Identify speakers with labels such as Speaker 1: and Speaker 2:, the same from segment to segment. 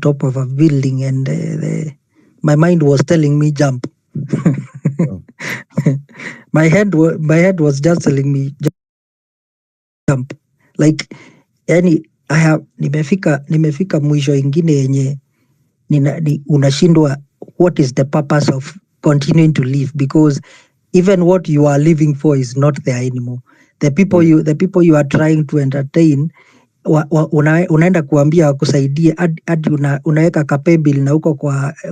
Speaker 1: top of a building, and my mind was telling me jump.
Speaker 2: Oh.
Speaker 1: My head was just telling me jump. Like yani nimefika mwisho ingine yenye unashindwa what is the purpose of continuing to live, because even what you are living for is not there anymore. The people you are trying to entertain unaenda kuambia wakusaidie hadi unaweka kapebil na huko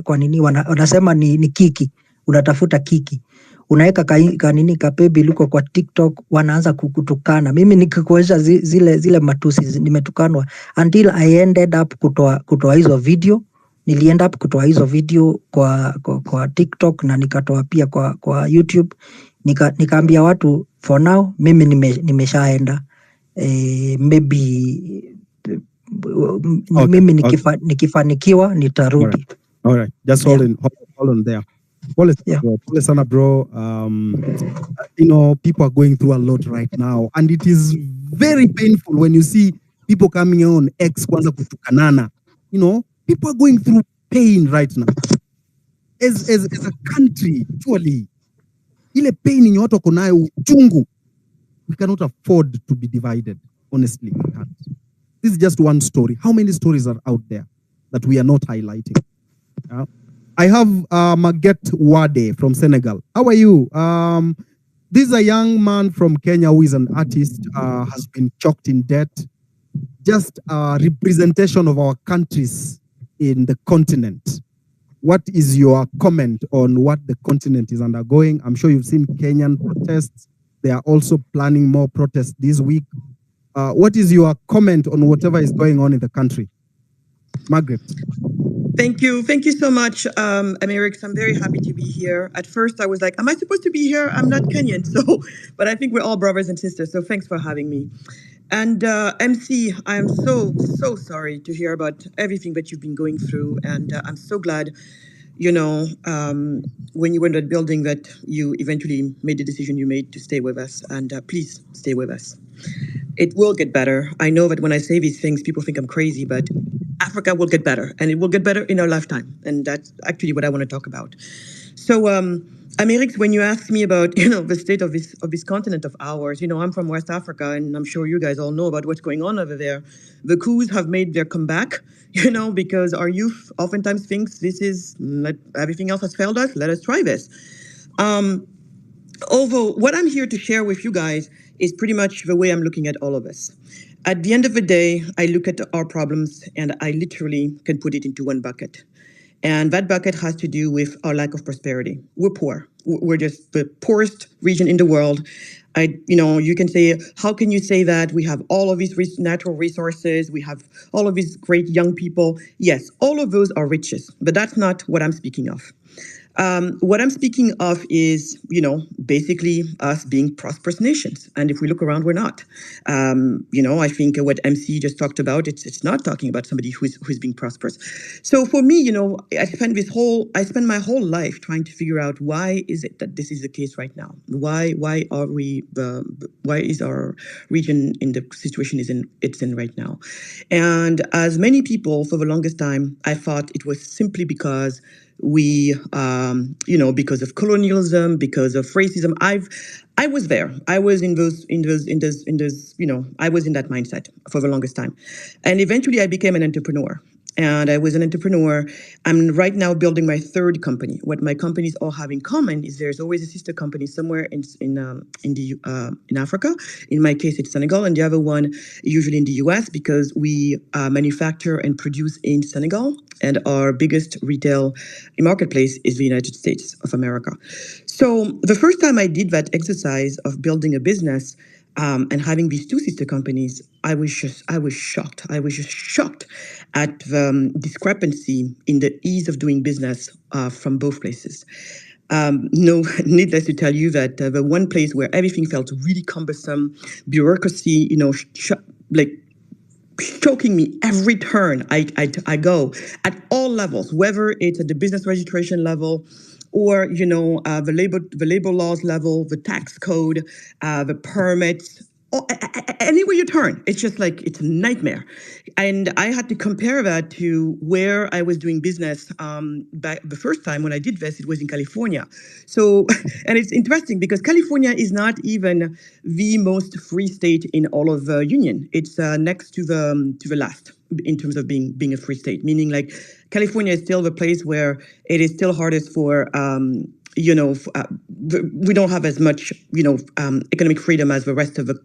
Speaker 1: kwa nini wanasema ni kiki, unatafuta kiki, unaweka kanini kapebil huko kwa TikTok, wanaanza kukutukana. Mimi nikikuonyesha zile matusi nimetukanwa until I ended up kutoa hizo video. Nilienda up kutoa hizo video kwa TikTok na nikatoa pia kwa YouTube. Nikaambia watu for now mimi nimeshaenda. Maybe mimi nikifanikiwa nitarudi.
Speaker 2: All right. Just hold on there. Pole sana bro. People are going through a lot right now, and it is very painful when you see people coming on X kwanza kutukanana. People are going through pain right now. As a country, surely, ile pain yenye watu wako nayo uchungu, we cannot afford to be divided. Honestly, we can't. This is just one story. How many stories are out there that we are not highlighting? I have Maguette Wade from Senegal. How are you? This is a young man from Kenya who is an artist, has been choked in debt. Just a representation of our countries in the continent. What is your comment on what the continent is undergoing? I'm sure you've seen Kenyan protests. They are also planning more protests this week. What is your comment on whatever is going on in the country? Margaret.
Speaker 3: Thank you. Thank you so much, Amerix. I'm very happy to be here. At first, I was like, am I supposed to be here? I'm not Kenyan. But I think we're all brothers and sisters. So thanks for having me. And MC, I am so sorry to hear about everything that you've been going through. And I'm so glad, when you were in that building that you eventually made the decision you made to stay with us. And please stay with us. It will get better. I know that when I say these things, people think I'm crazy, but Africa will get better, and it will get better in our lifetime. And that's actually what I want to talk about. So, Amerix, when you asked me about, the state of this continent of ours, I'm from West Africa, and I'm sure you guys all know about what's going on over there. The coups have made their comeback, because our youth oftentimes thinks this is, everything else has failed us, let us try this. Although what I'm here to share with you guys is pretty much the way I'm looking at all of us. At the end of the day, I look at our problems and I literally can put it into one bucket. And that bucket has to do with our lack of prosperity. We're poor. We're just the poorest region in the world. You can say, how can you say that? We have all of these natural resources. We have all of these great young people. Yes, all of those are riches, but that's not what I'm speaking of. What I'm speaking of is, basically us being prosperous nations. And if we look around, we're not. I think what MC just talked about, it's not talking about somebody who's being prosperous. So for me, I spend my whole life trying to figure out why is it that this is the case right now? Why is our region in the situation it's in right now? And as many people for the longest time, I thought it was simply because we, because of colonialism, because of racism. I was there. I was in those, I was in that mindset for the longest time. And eventually I became an entrepreneur. And I was an entrepreneur. I'm right now building my third company. What my companies all have in common is there's always a sister company somewhere in Africa. In my case, it's Senegal, and the other one usually in the US, because we manufacture and produce in Senegal, and our biggest retail marketplace is the United States of America. So the first time I did that exercise of building a business, and having these two sister companies, I was shocked. I was just shocked at the discrepancy in the ease of doing business from both places. No, needless to tell you that the one place where everything felt really cumbersome, bureaucracy, choking me every turn I go at all levels, whether it's at the business registration level, or the labor laws level, the tax code, the permits. anywhere you turn, it's just like it's a nightmare. And I had to compare that to where I was doing business back the first time when I did this. It was in California. So, and it's interesting because California is not even the most free state in all of the union. It's next to the last in terms of being a free state. Meaning, like California is still the place where it is still hardest for. We don't have as much, economic freedom as the rest of the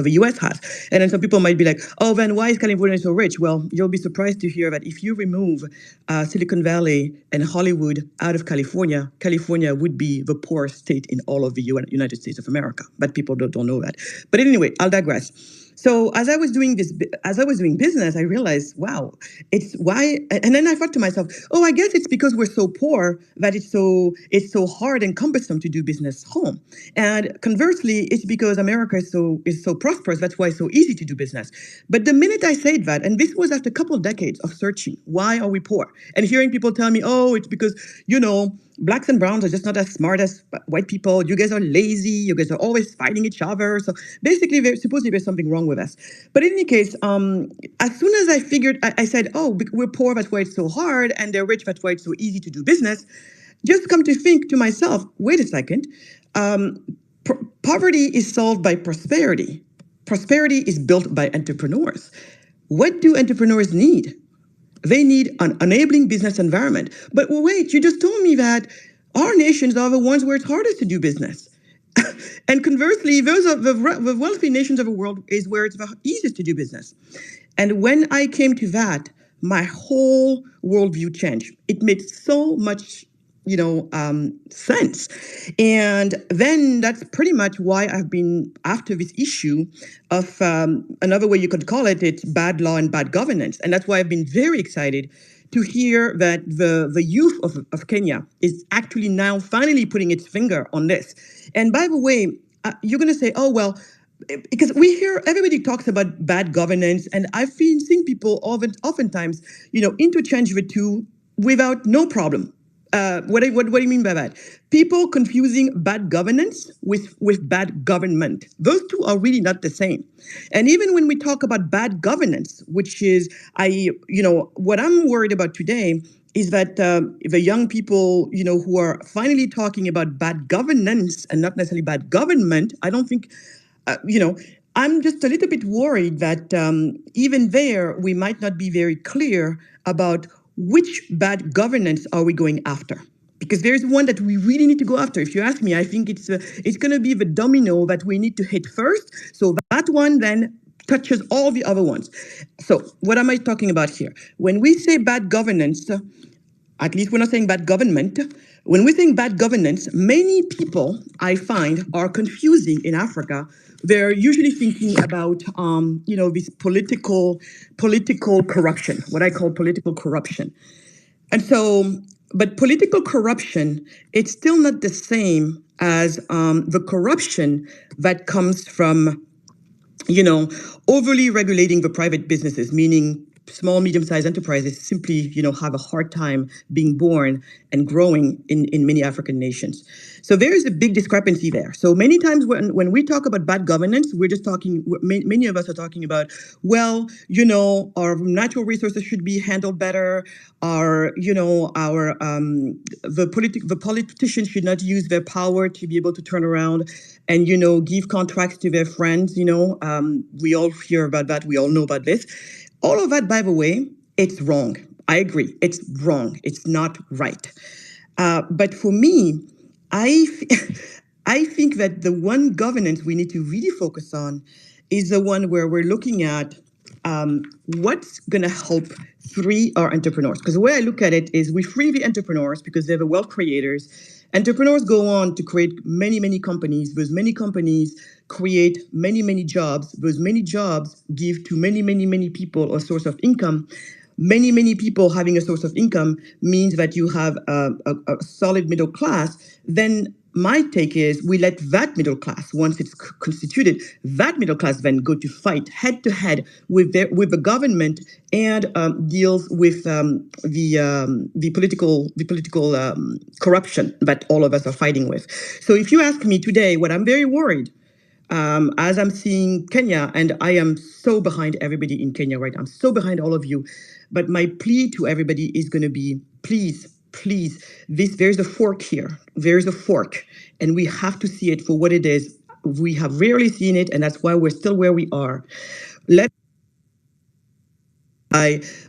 Speaker 3: U.S. has. And then some people might be like, oh, then why is California so rich? Well, you'll be surprised to hear that if you remove Silicon Valley and Hollywood out of California, California would be the poorest state in all of the United States of America. But people don't know that. But anyway, I'll digress. So as I was doing business, I realized, wow, it's why. And then I thought to myself, oh, I guess it's because we're so poor that it's so hard and cumbersome to do business home. And conversely, it's because America is so prosperous. That's why it's so easy to do business. But the minute I said that, and this was after a couple of decades of searching, why are we poor? And hearing people tell me, oh, it's because, blacks and browns are just not as smart as white people. You guys are lazy. You guys are always fighting each other. So basically, supposedly there's something wrong with us. But in any case, as soon as I figured, I said, oh, we're poor, that's why it's so hard, and they're rich, that's why it's so easy to do business. Just come to think to myself, wait a second, poverty is solved by prosperity. Prosperity is built by entrepreneurs. What do entrepreneurs need? They need an enabling business environment. But wait, you just told me that our nations are the ones where it's hardest to do business. And conversely, those are the wealthy nations of the world is where it's the easiest to do business. And when I came to that, my whole worldview changed. It made so much sense. And then that's pretty much why I've been after this issue of another way you could call it, it's bad law and bad governance. And that's why I've been very excited to hear that the youth of Kenya is actually now finally putting its finger on this. And by the way, you're going to say, oh, well, because we hear everybody talks about bad governance, and I've been seeing people oftentimes, interchange the two without no problem. What do you mean by that? People confusing bad governance with bad government. Those two are really not the same. And even when we talk about bad governance, which is, what I'm worried about today is that the young people, who are finally talking about bad governance and not necessarily bad government, I don't think, I'm just a little bit worried that even there, we might not be very clear about which bad governance are we going after? Because there's one that we really need to go after. If you ask me, I think it's going to be the domino that we need to hit first. So that one then touches all the other ones. So what am I talking about here? When we say bad governance, at least we're not saying bad government. When we think bad governance, many people I find are confusing in Africa. They're usually thinking about, this political corruption, what I call political corruption. And so, but political corruption, it's still not the same as the corruption that comes from, overly regulating the private businesses, meaning small, medium-sized enterprises simply, have a hard time being born and growing in many African nations. So there is a big discrepancy there. So many times when we talk about bad governance, we're just talking, many of us are talking about, well, our natural resources should be handled better. The politicians should not use their power to be able to turn around and, give contracts to their friends. We all hear about that. We all know about this. All of that, by the way, it's wrong. I agree. It's wrong. It's not right. But for me, I think that the one governance we need to really focus on is the one where we're looking at what's going to help free our entrepreneurs. Because the way I look at it is we free the entrepreneurs because they're the wealth creators. Entrepreneurs go on to create many, many companies. Those many companies create many, many jobs. Those many jobs give to many, many, many people a source of income. Many, many people having a source of income means that you have a solid middle class. Then my take is we let that middle class, once it's constituted, that middle class then go to fight head to head with the government and deals with the political corruption that all of us are fighting with. So if you ask me today, what I'm very worried as I'm seeing Kenya, and I am so behind everybody in Kenya right now. I'm so behind all of you. But my plea to everybody is going to be, please, please, there's a fork here. There's a fork, and we have to see it for what it is. We have rarely seen it, and that's why we're still where we are.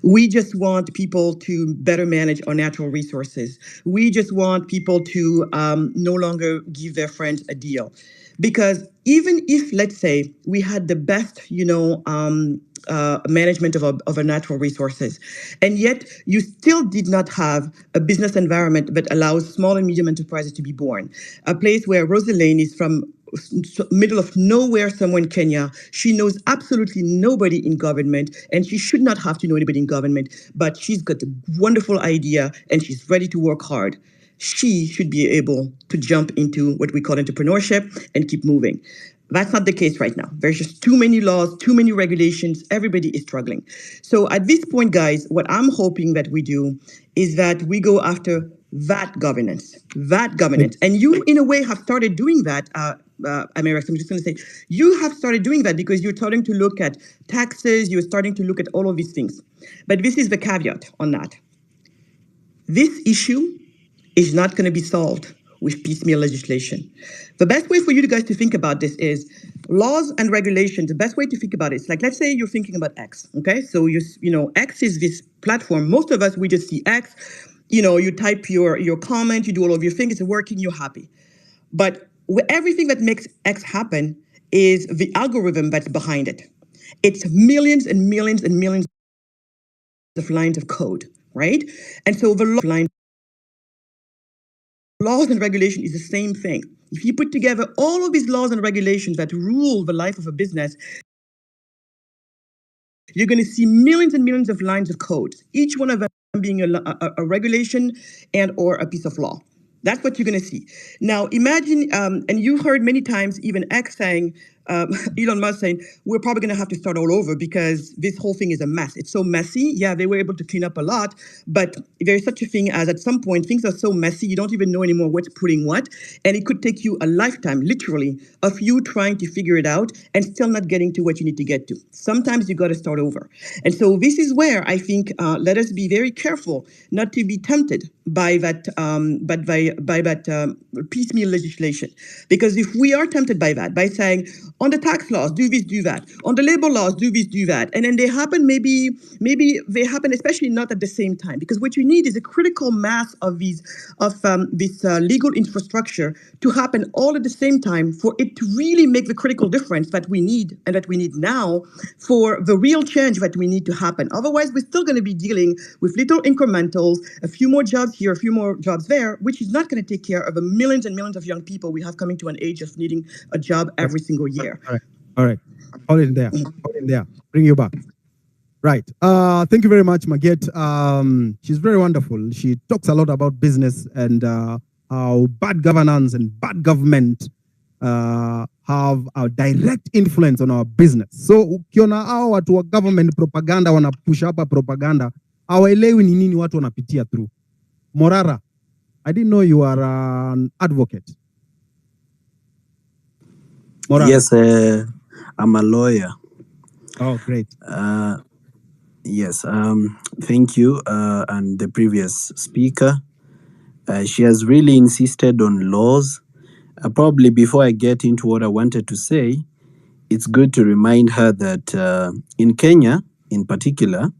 Speaker 3: We just want people to better manage our natural resources. We just want people to no longer give their friends a deal. Because even if, let's say, we had the best, management of our natural resources, and yet you still did not have a business environment that allows small and medium enterprises to be born. A place where Rosie Lane is from, middle of nowhere somewhere in Kenya. She knows absolutely nobody in government, and she should not have to know anybody in government, but she's got a wonderful idea and she's ready to work hard. She should be able to jump into what we call entrepreneurship and keep moving. That's not the case right now. There's just too many laws, too many regulations. Everybody is struggling. So at this point, guys, what I'm hoping that we do is that we go after that governance. And you, in a way, have started doing that. America, I'm just going to say, you have started doing that because you're starting to look at taxes, you're starting to look at all of these things. But this is the caveat on that. This issue is not going to be solved with piecemeal legislation. The best way for you guys to think about this is laws and regulations. The best way to think about it is like, let's say you're thinking about X, okay? So X is this platform. Most of us, we just see X. You type your comment, you do all of your things, it's working, you're happy. But everything that makes X happen is the algorithm that's behind it. It's millions and millions and millions of lines of code, right? And so the laws and regulation is the same thing. If you put together all of these laws and regulations that rule the life of a business, you're going to see millions and millions of lines of code, each one of them being a regulation and or a piece of law. That's what you're going to see. Now, imagine, and you've heard many times even X saying, Elon Musk saying, we're probably going to have to start all over because this whole thing is a mess. It's so messy. Yeah, they were able to clean up a lot, but there's such a thing as at some point, things are so messy, you don't even know anymore what's putting what. And it could take you a lifetime, literally, of you trying to figure it out and still not getting to what you need to get to. Sometimes you got to start over. And so this is where I think let us be very careful not to be tempted by that, piecemeal legislation. Because if we are tempted by that, by saying, on the tax laws, do this, do that. On the labor laws, do this, do that. And then they happen, maybe they happen, especially not at the same time. Because what you need is a critical mass of this legal infrastructure to happen all at the same time for it to really make the critical difference that we need and that we need now for the real change that we need to happen. Otherwise, we're still going to be dealing with little incrementals, a few more jobs here, a few more jobs there, which is not going to take care of the millions and millions of young people we have coming to an age of needing a job every single year.
Speaker 2: All right. Hold it there. Bring you back. Right. Thank you very much, Maget. She's very wonderful. She talks a lot about business and how bad governance and bad government have a direct influence on our business. So ukiona hao watu wa government propaganda wana push up propaganda, hawaelewi ni nini watu wanapitia through. Morara, I didn't know you are an advocate. Morara.
Speaker 4: Yes, I'm a lawyer.
Speaker 2: Oh, great.
Speaker 4: Yes, thank you. And the previous speaker, she has really insisted on laws. Probably before I get into what I wanted to say, it's good to remind her that in Kenya, in particular,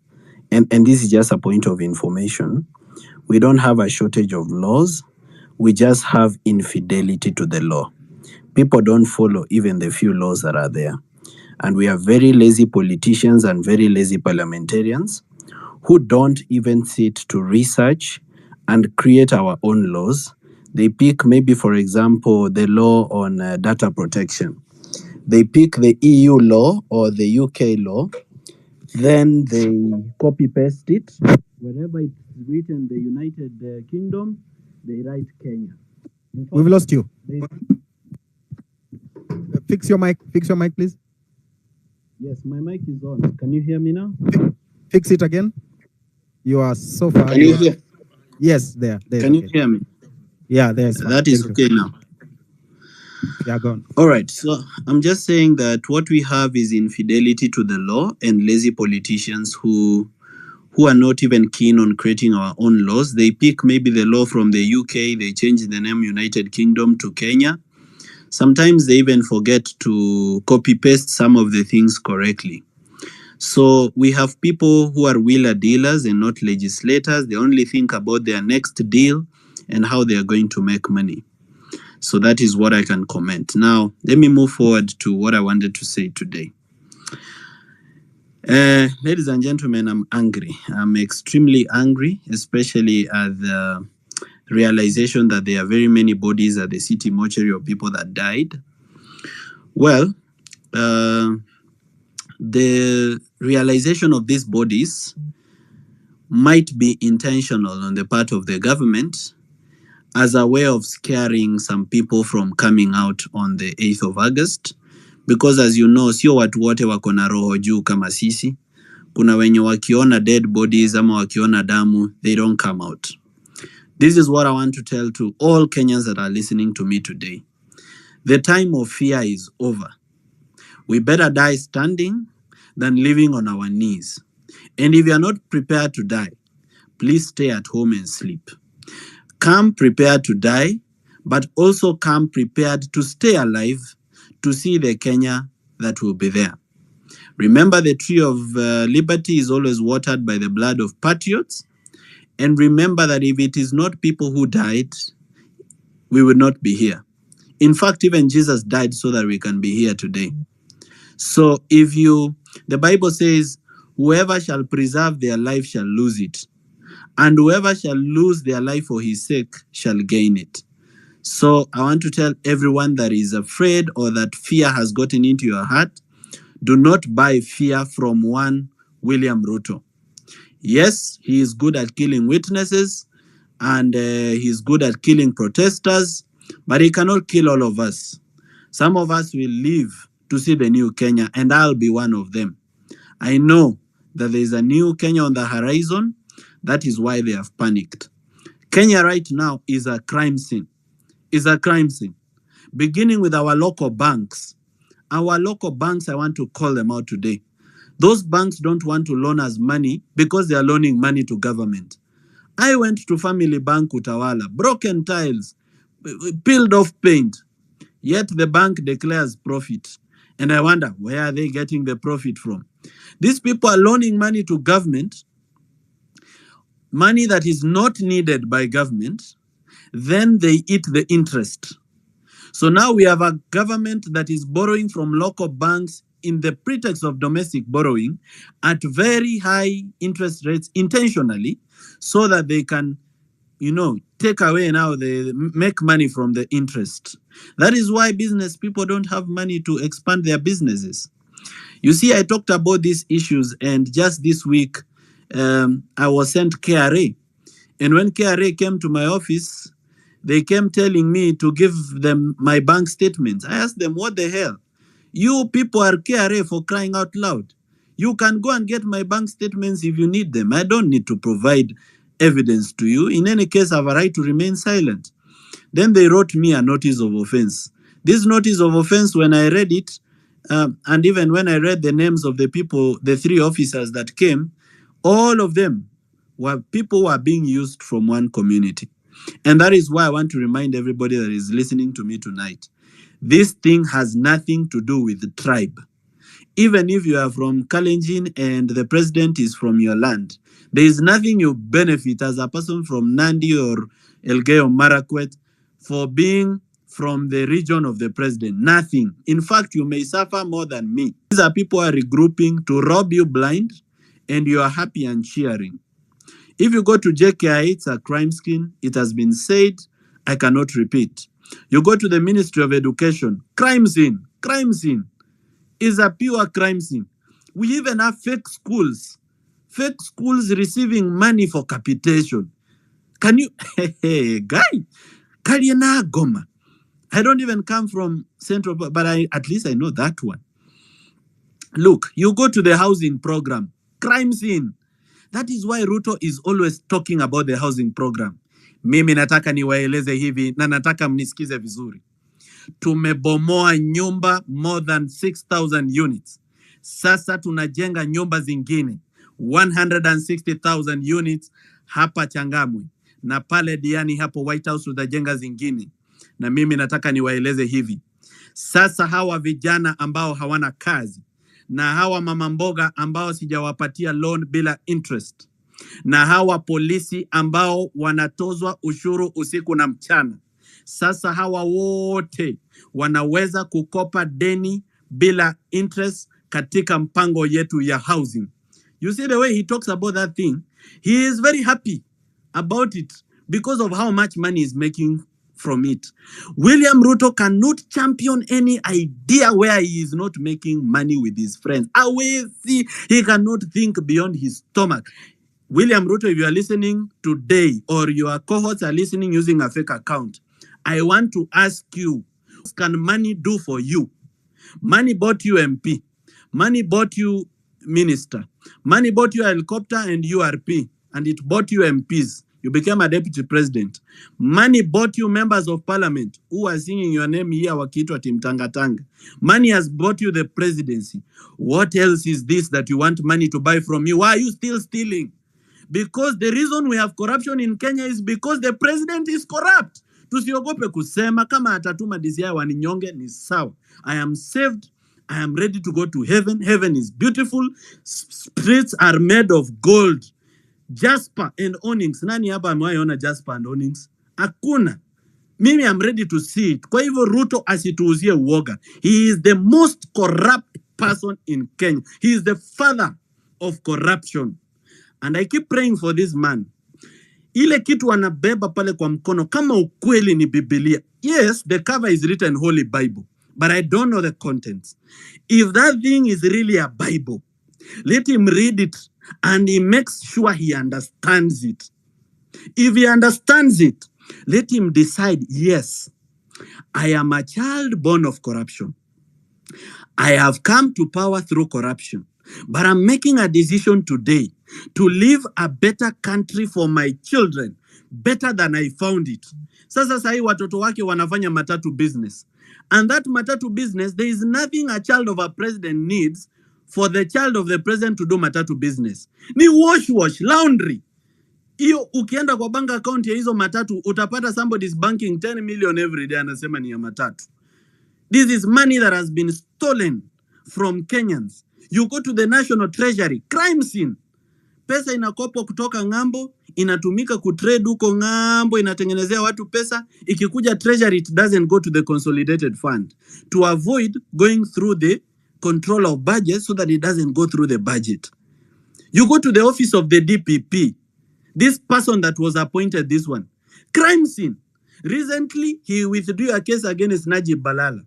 Speaker 4: and this is just a point of information, we don't have a shortage of laws. We just have infidelity to the law. People don't follow even the few laws that are there. And we have very lazy politicians and very lazy parliamentarians who don't even sit to research and create our own laws. They pick maybe, for example, the law on data protection. They pick the EU law or the UK law, then they copy-paste it. Wherever it's written the United Kingdom, they write Kenya.
Speaker 2: We've lost you. Fix your mic, please.
Speaker 4: Yes, my mic is on. Can you hear me now?
Speaker 2: Fix it again. You are so far.
Speaker 4: Can you hear?
Speaker 2: Yes, there.
Speaker 4: Can you hear me?
Speaker 2: Yeah, there's.
Speaker 4: That is okay now.
Speaker 2: Yeah, go on.
Speaker 4: All right. So I'm just saying that what we have is infidelity to the law and lazy politicians who are not even keen on creating our own laws. They pick maybe the law from the UK, they change the name United Kingdom to Kenya. Sometimes they even forget to copy paste some of the things correctly. So we have people who are wheeler dealers and not legislators. They only think about their next deal and how they are going to make money. So that is what I can comment. Now, let me move forward to what I wanted to say today. Ladies and gentlemen, I'm angry. I'm extremely angry, especially at the realization that there are very many bodies at the city mortuary of people that died. Well, the realization of these bodies might be intentional on the part of the government as a way of scaring some people from coming out on the 8th of August. Because as you know, sio watu wote wako na roho juu kama sisi. Kuna wenye wakiona dead bodies ama wakiona damu, they don't come out. This is what I want to tell to all Kenyans that are listening to me today. The time of fear is over. We better die standing than living on our knees. And if you are not prepared to die, please stay at home and sleep. Come prepared to die, but also come prepared to stay alive to see the Kenya that will be there. Remember, the tree of liberty is always watered by the blood of patriots. And remember that if it is not people who died, we would not be here. In fact, even Jesus died so that we can be here today. So the Bible says, whoever shall preserve their life shall lose it. And whoever shall lose their life for his sake shall gain it. So I want to tell everyone that is afraid or that fear has gotten into your heart, do not buy fear from one William Ruto. Yes, he is good at killing witnesses and he's good at killing protesters, but he cannot kill all of us. Some of us will live to see the new Kenya, and I'll be one of them. I know that there is a new Kenya on the horizon. That is why they have panicked. Kenya right now is a crime scene. Is a crime scene. Beginning with our local banks. Our local banks, I want to call them out today. Those banks don't want to loan us money because they are loaning money to government. I went to Family Bank Utawala, broken tiles, peeled off paint, yet the bank declares profit. And I wonder, where are they getting the profit from? These people are loaning money to government, money that is not needed by government, then they eat the interest. So now we have a government that is borrowing from local banks in the pretext of domestic borrowing at very high interest rates intentionally so that they can, take away now, they make money from the interest. That is why business people don't have money to expand their businesses. You see, I talked about these issues, and just this week, I was sent KRA. And when KRA came to my office, they came telling me to give them my bank statements. I asked them, what the hell? You people are KRA for crying out loud. You can go and get my bank statements if you need them. I don't need to provide evidence to you. In any case, I have a right to remain silent. Then they wrote me a notice of offense. This notice of offense, when I read it, and even when I read the names of the people, the 3 officers that came, all of them were people who are being used from one community. And that is why I want to remind everybody that is listening to me tonight. This thing has nothing to do with the tribe. Even if you are from Kalenjin and the president is from your land, there is nothing you benefit as a person from Nandi or Elgeyo Marakwet for being from the region of the president. Nothing. In fact, you may suffer more than me. These are people who are regrouping to rob you blind, and you are happy and cheering. If you go to JKI, it's a crime scene. It has been said. I cannot repeat. You go to the Ministry of Education, crime scene. Crime scene is a pure crime scene. We even have fake schools receiving money for capitation. Can you, guy, Kariana Goma. I don't even come from Central, but at least I know that one. Look, you go to the housing program, crime scene. That is why Ruto is always talking about the housing program. Mimi nataka niwaeleze hivi na nataka mnisikize vizuri.
Speaker 5: Tumebomoa nyumba more than 6,000 units. Sasa tunajenga nyumba zingine 160,000 units hapa Changamwe, na pale Diani hapo White House tutajenga zingine. Na mimi nataka niwaeleze hivi. Sasa hawa vijana ambao hawana kazi na hawa mama mboga ambao sijawapatia loan bila interest na hawa polisi ambao wanatozwa ushuru usiku na mchana, sasa hawa wote wanaweza kukopa deni bila interest katika mpango yetu ya housing. You see the way he talks about that thing, he is very happy about it because of how much money he's making from it. William Ruto cannot champion any idea where he is not making money with his friends. He cannot think beyond his stomach. William Ruto, if you are listening today or your cohorts are listening using a fake account, I want to ask you, what can money do for you? Money bought you MP. Money bought you minister. Money bought you a helicopter and URP, and it bought you MPs. You became a deputy president. Money bought you members of parliament who are singing your name here wakiitwa Timtangatanga. Money has bought you the presidency. What else is this that you want money to buy from you? Why are you still stealing? Because the reason we have corruption in Kenya is because the president is corrupt. Tusiogope kusema kama atatuma DCI waninyonge ni sawa. I am saved. I am ready to go to heaven. Heaven is beautiful. Streets are made of gold. Jasper and onyx. Nani hapa amewahi Jasper and onyx? Hakuna. Mimi am ready to see it. Kwa hivyo Ruto asituuzie uoga. He is the most corrupt person in Kenya. He is the father of corruption. And I keep praying for this man. Ile kitu anabeba pale kwa mkono kama ukweli ni Biblia. Yes, the cover is written Holy Bible, but I don't know the contents. If that thing is really a Bible, let him read it and he makes sure he understands it. If he understands it, let him decide, yes, I am a child born of corruption. I have come to power through corruption, but I'm making a decision today to leave a better country for my children, better than I found it. Sasa sahi watoto wake wanafanya matatu business. And that matatu business, there is nothing a child of a president needs for the child of the president to do matatu business. Ni wash, laundry. Iyo ukienda kwa bank account ya hizo matatu, utapata somebody is banking 10 million every day anasema ni ya matatu. This is money that has been stolen from Kenyans. You go to the National Treasury, crime scene. Pesa inakopwa kutoka ng'ambo, inatumika kutrade huko ng'ambo, inatengenezea watu pesa. Ikikuja Treasury, it doesn't go to the consolidated fund to avoid going through the control of budget so that it doesn't go through the budget. You go to the office of the DPP. This person that was appointed, this one, crime scene. Recently, he withdrew a case against Najib Balala.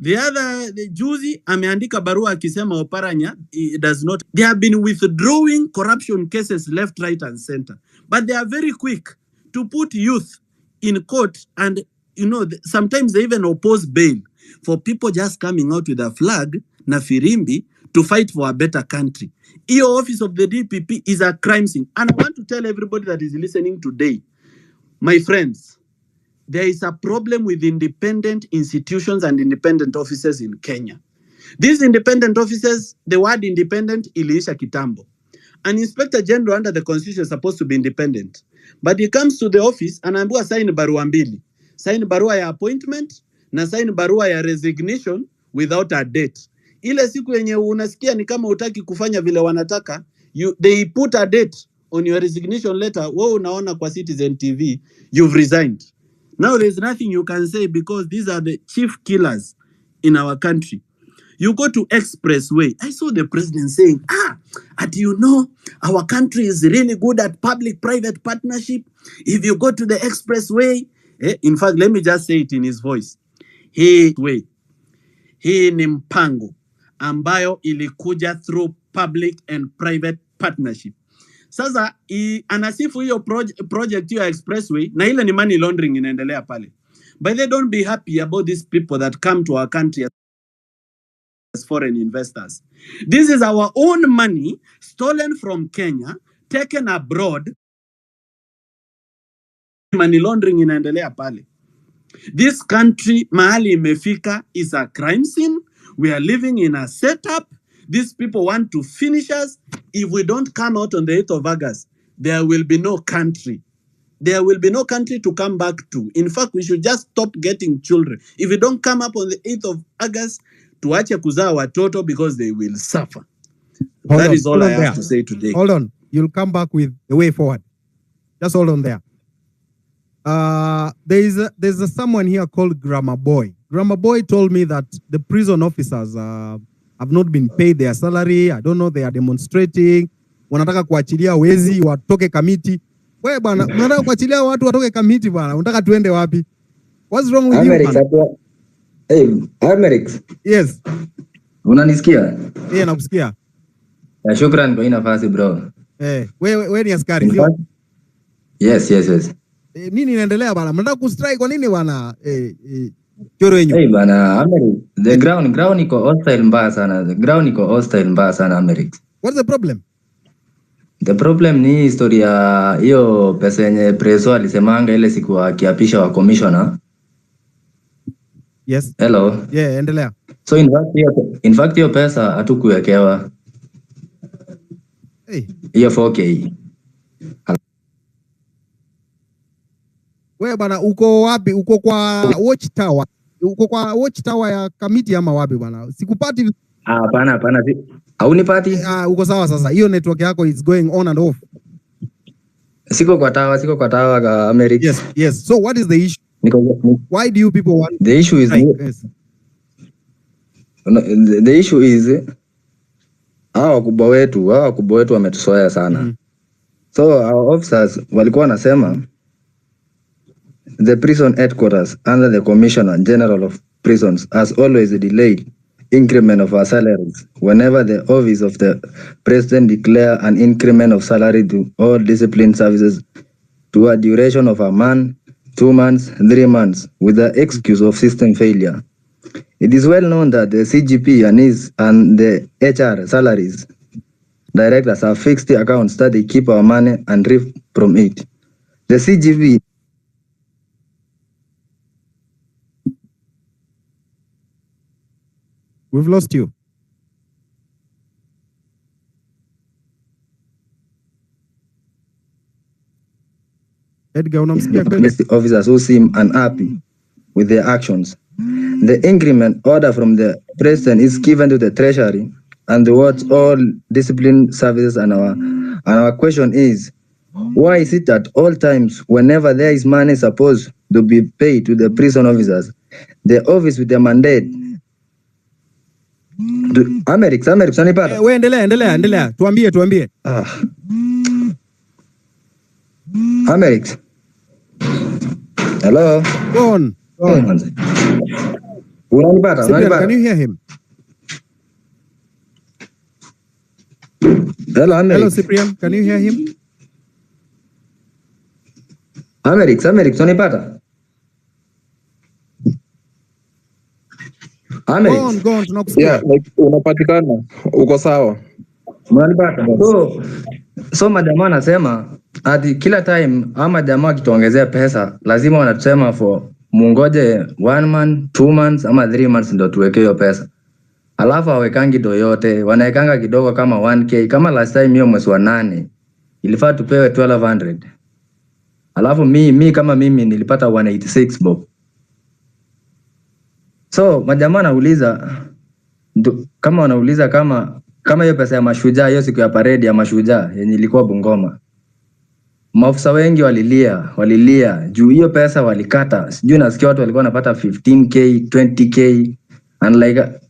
Speaker 5: The juzi ameandika barua akisema Oparanya does not. They have been withdrawing corruption cases left, right, and center. But they are very quick to put youth in court, and sometimes they even oppose bail for people just coming out with a flag na firimbi to fight for a better country. Your office of the DPP is a crime scene. And I want to tell everybody that is listening today, my friends, there is a problem with independent institutions and independent offices in Kenya. These independent offices, the word independent iliisha kitambo. An inspector general under the constitution is supposed to be independent. But he comes to the office and anaambiwa sign barua mbili. Sign barua ya appointment na sign barua ya resignation without a date. Ile siku yenye unasikia ni kama utaki kufanya vile wanataka, they put a date on your resignation letter. Wewe unaona kwa Citizen TV, you've resigned. Now there's nothing you can say because these are the chief killers in our country. You go to Expressway. I saw the president saying, our country is really good at public-private partnership. If you go to the Expressway, in fact, let me just say it in his voice. Hii ni mpango ambayo ilikuja through public and private partnership. Sasa anasifu hiyo project hiyo Expressway na ile ni money laundering inaendelea pale. But they don't be happy about these people that come to our country as foreign investors. This is our own money stolen from Kenya, taken abroad. Money laundering inaendelea pale. This country mahali imefika is a crime scene. We are living in a setup. These people want to finish us. If we don't come out on the 8th of August, there will be no country. There will be no country to come back to. In fact, we should just stop getting children. If we don't come up on the 8th of August, tuache kuzaa watoto because they will suffer. That is all I have to say today.
Speaker 2: Hold on. You'll come back with the way forward. Just hold on there. There's someone here called Grammar Boy. Grammar Boy told me that the prison officers have not been paid their salary. I don't know, they are demonstrating. Wanataka kuachilia wezi watoke Kamiti. Wewe bwana, unataka kuachilia watu watoke Kamiti bwana. Unataka tuende wapi? What's wrong with you, man?
Speaker 6: Hey, Amerix.
Speaker 2: Yes.
Speaker 6: Unanisikia?
Speaker 2: Yeah, nakusikia.
Speaker 6: Shukran kwa hii nafasi bro.
Speaker 2: Wewe ni askari sio?
Speaker 6: Yes.
Speaker 2: Nini inaendelea bwana? Mnataka kustrike kwa nini bwana? Choro wenyu.
Speaker 6: Hey bwana, Amerix. The ground iko hostile mbaya sana. The ground iko hostile mbaya sana, Amerix.
Speaker 2: What's the problem?
Speaker 6: The problem ni historia hiyo pesa yenye Preso alisemanga ile siku akiapisha wa commissioner.
Speaker 2: Yes.
Speaker 6: Hello.
Speaker 2: Yeah, endelea.
Speaker 6: So in fact hiyo pesa hatukuwekewa. Hiyo 4K.
Speaker 2: Wewe bwana, uko wapi? Uko kwa Watchtower. Uko kwa Watchtower ya Kamiti ama wapi bwana? Sikupati.
Speaker 6: Hapana. Haunipati?
Speaker 2: Uko sawa sasa. Hiyo network yako is going on and off.
Speaker 6: Siko kwa tawa ka America.
Speaker 2: Yes. So what is the issue? Why do you people want?
Speaker 6: The issue is the issue is hawa wakubwa wetu wametusoea sana. So our officers walikuwa wanasema the prison headquarters under the Commissioner General of Prisons has always delayed increment of our salaries whenever the office of the president declare an increment of salary to all discipline services to a duration of a month, 2 months, 3 months with the excuse of system failure. It is well known that the CGP and the HR salaries directors have fixed accounts that they keep our money and reap from it. The CGP
Speaker 2: We've lost you. Edgar, unamsikia kweli?
Speaker 6: Officers who seem unhappy with their actions. The increment order from the president is given to the treasury and towards all discipline services, and our question is, why is it at all times whenever there is money supposed to be paid to the prison officers, the office with the mandate Amerix, unanipata?
Speaker 2: Wewe endelea. Tuambie.
Speaker 6: Amerix. Hello.
Speaker 2: Go on.
Speaker 6: Unanipata?
Speaker 2: Can you hear him?
Speaker 6: Hello, Amerix.
Speaker 2: Hello, Cyprian. Can you hear him?
Speaker 6: Amerix, unanipata?
Speaker 2: Go on, tunakusikia.
Speaker 7: Yeah, like unapatikana. Uko sawa.
Speaker 6: Unanipata? So majamaa anasema ati kila time ama jamaa kituongezea pesa lazima wanatusema for mungoje 1 month, 2 months ama 3 months ndo tuweke hiyo pesa. Alafu hawekangi do yote, wanaekanga kidogo kama 1K. Kama last time hiyo mwezi wa 8 ilifaa tupewe 1200. Alafu mimi nilipata 186 bob. So majamaa wanauliza kama hiyo pesa ya mashujaa, hiyo siku ya parade ya mashujaa yenye ilikuwa Bungoma, maafisa wengi walilia juu hiyo pesa walikata. Sijui nasikia watu walikuwa wanapata 15K, 20K,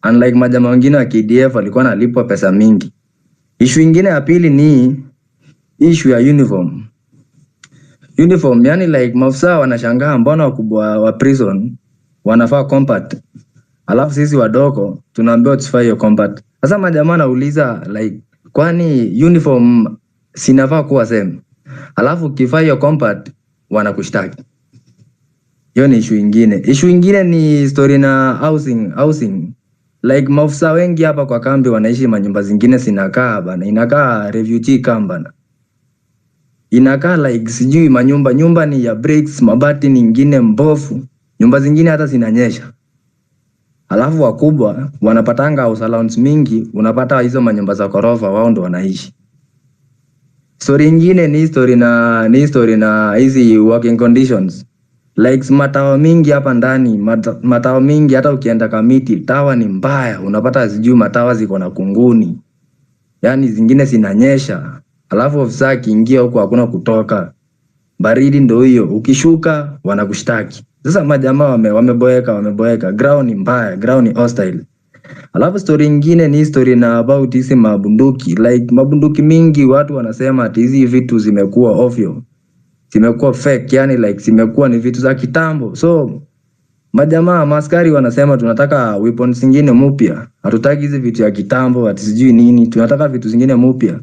Speaker 6: unlike majamaa wengine wa KDF walikuwa wanalipwa pesa mingi. Issue ingine ya pili ni issue ya uniform, yani like maafisa wanashangaa mbona wakubwa wa prison wanafaa compact, alafu sisi wadogo tunaambiwa tusifanye hiyo compact. Sasa majamaa nauliza like kwani uniform sinafaa kuwa same, alafu ukifanya hiyo compact wanakushtaki. Hiyo ni issue ingine ni story na housing. Like maafisa wengi hapa kwa kambi wanaishi manyumba zingine sinakaa bana, inakaa refugee camp bana. Inakaa like sijui nyumba ni ya bricks, mabati ni ingine mbofu. nyumba zingine hata zinanyesha. Alafu wakubwa wanapatanga house allowance mingi, unapata hizo manyumba za ghorofa wao ndo wanaishi. Story ingine ni story na hizi working conditions. Like matao mingi hapa ndani, matao mingi hata ukienda Kamiti, tawa ni mbaya, unapata sijui matawa ziko na kunguni. Yaani zingine zinanyesha. Alafu ofisa akiingia huko hakuna kutoka. Baridi ndo hiyo, ukishuka wanakushtaki. Sasa majamaa wameboeka, ground ni mbaya, ground ni hostile. Alafu story ingine ni story na about hizi mabunduki. Like mabunduki mingi watu wanasema ati hizi vitu zimekuwa ovyo. Zimekuwa fake, yani like zimekuwa ni vitu za kitambo. So majamaa maskari wanasema tunataka weapons zingine mpya. Hatutaki hizi vitu ya kitambo ati sijui nini, tunataka vitu zingine mpya.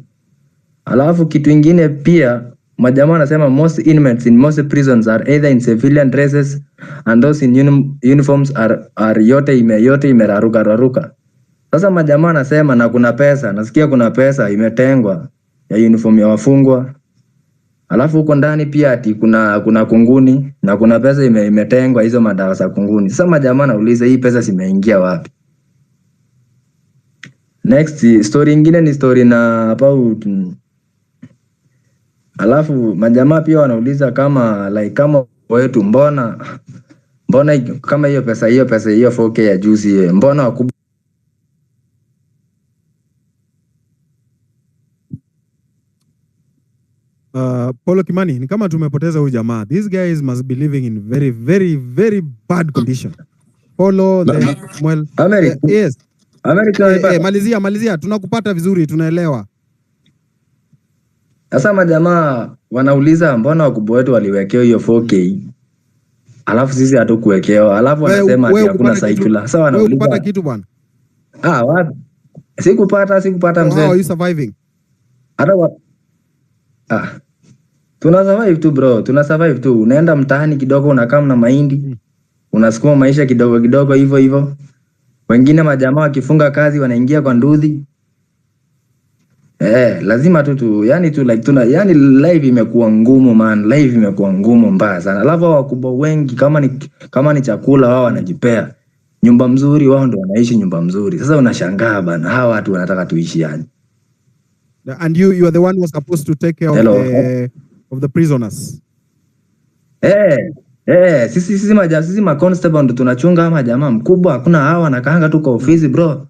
Speaker 6: Alafu kitu ingine pia majamaa wanasema most inmates in most prisons are either in civilian dresses and those in uniforms are yote imeraruka. Sasa majamaa wanasema na kuna pesa, nasikia kuna pesa imetengwa ya uniform ya wafungwa. Alafu huko ndani pia ati kuna kunguni na kuna pesa imetengwa hizo madawa za kunguni. Sasa majamaa nauliza hii pesa zimeingia wapi? Next story ingine ni story na about alafu majamaa pia wanauliza kama wetu mbona kama hiyo pesa 4K ya juzi mbona wakubwa
Speaker 2: Polo Kimani, ni kama tumepoteza huyu jamaa. These guys must be living in very, very, very bad condition. Polo, yes. Malizia, tunakupata vizuri, tunaelewa.
Speaker 6: Sasa majamaa wanauliza mbona wakubwa wetu waliwekewa hiyo 4K. Alafu sisi hatukuwekewa. Alafu wanasema ati hakuna circular. Sasa wanauliza.
Speaker 2: Wewe kupata kitu bwana?
Speaker 6: Wapi? Sikupata mzee.
Speaker 2: How are you surviving?
Speaker 6: Tuna survive tu. Unaenda mtaani kidogo unakaa na mahindi. Unasukuma maisha kidogo hivyo. Wengine majamaa wakifunga kazi wanaingia kwa ndudhi. Lazima tu yani live imekuwa ngumu man, live imekuwa ngumu mbaya sana. Alafu wakubwa wengi kama ni chakula wao wanajipea. Nyumba mzuri wao ndo wanaishi nyumba mzuri. Sasa unashangaa bana, hawa watu wanataka tuishi yani.
Speaker 2: And you are the one who was supposed to take care of the prisoners.
Speaker 6: Sisi ma constable ndo tunachunga ama jamaa mkubwa, hakuna hawa anakaanga tu kwa ofisi bro.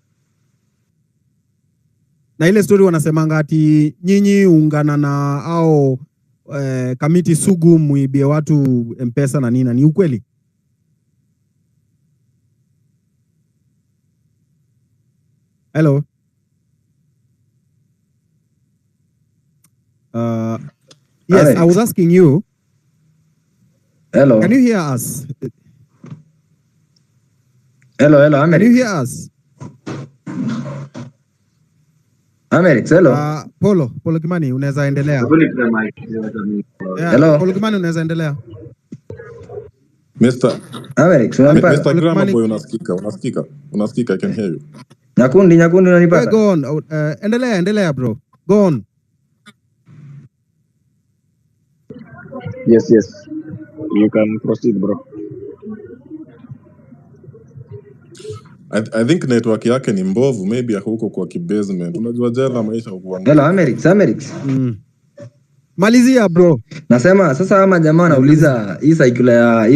Speaker 2: Na ile story wanasemanga ati nyinyi ungana na au kamiti sugu muibie watu M-Pesa na nini, ni ukweli? Hello. Yes, I was asking you.
Speaker 6: Hello.
Speaker 2: Can you hear us?
Speaker 6: Hello, Americ.
Speaker 2: Can you hear us?
Speaker 6: Americ, hello.
Speaker 2: Polo Kimani, unaweza endelea.
Speaker 6: Hello.
Speaker 2: Polo Kimani, unaweza endelea.
Speaker 8: Mr. Grammar Boy, unasikika, I can hear you.
Speaker 6: Nyakundi unanipata?
Speaker 2: Go on. Endelea bro. Go on.
Speaker 9: Yes. You can proceed, bro.
Speaker 8: I think network yake ni mbovu, maybe huko kwa kibasement. Unajua jela maisha huko.
Speaker 6: Hello, Americ.
Speaker 2: Malizia bro.
Speaker 6: Nasema sasa ama jamaa anauliza hii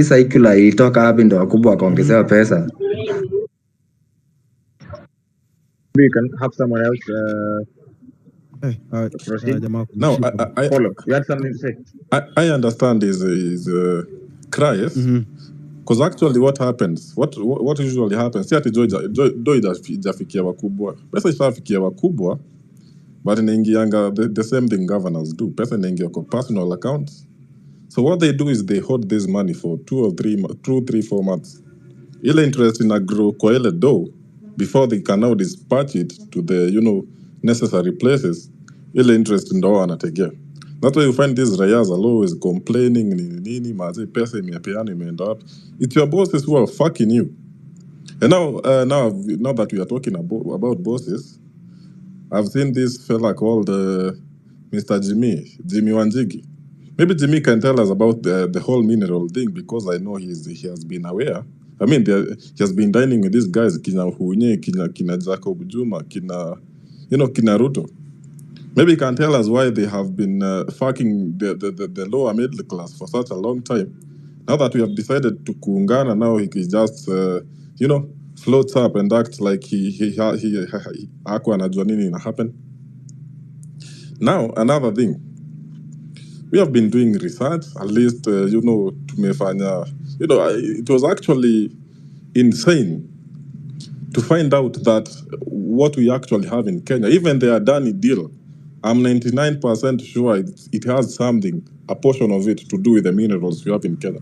Speaker 6: circular ilitoka wapi ndo wakubwa wakaongezewa pesa.
Speaker 9: We can have someone else proceed.
Speaker 8: No,
Speaker 9: you had something to say?
Speaker 8: I understand his cries. Because actually what happens, what usually happens, si ati do ijafikia wakubwa. Pesa ishafikia wakubwa, but inaingianga the same thing governors do. Pesa inaingia kwa personal accounts. So what they do is they hold this money for 2, 3, 4 months. Ile interest ina grow kwa ile dough before they can now dispatch it to the necessary places. Ile interest ndo wanategea. That's why you find these rayas are always complaining, nini, mazi pesa imepeana imeenda wapi. It's your bosses who are fucking you. And now that we are talking about bosses, I've seen this fella called Mr. Jimmy Wanjigi. maybe Jimmy can tell us about the whole mineral thing, because I know he has been aware. I mean, he has been dining with these guys, kina Hunye, kina Jacob Juma, kina Ruto. Maybe he can tell us why they have been fucking the lower middle class for such a long time. Now that we have decided to kuungana, now he just floats up and acts like he hakuwa anajua nini ina happen. Now another thing, we have been doing research, at least tumefanya, it was actually insane to find out that what we actually have in Kenya, even the Adani deal, I'm 99% sure it has something, a portion of it, to do with the minerals we have in Kenya.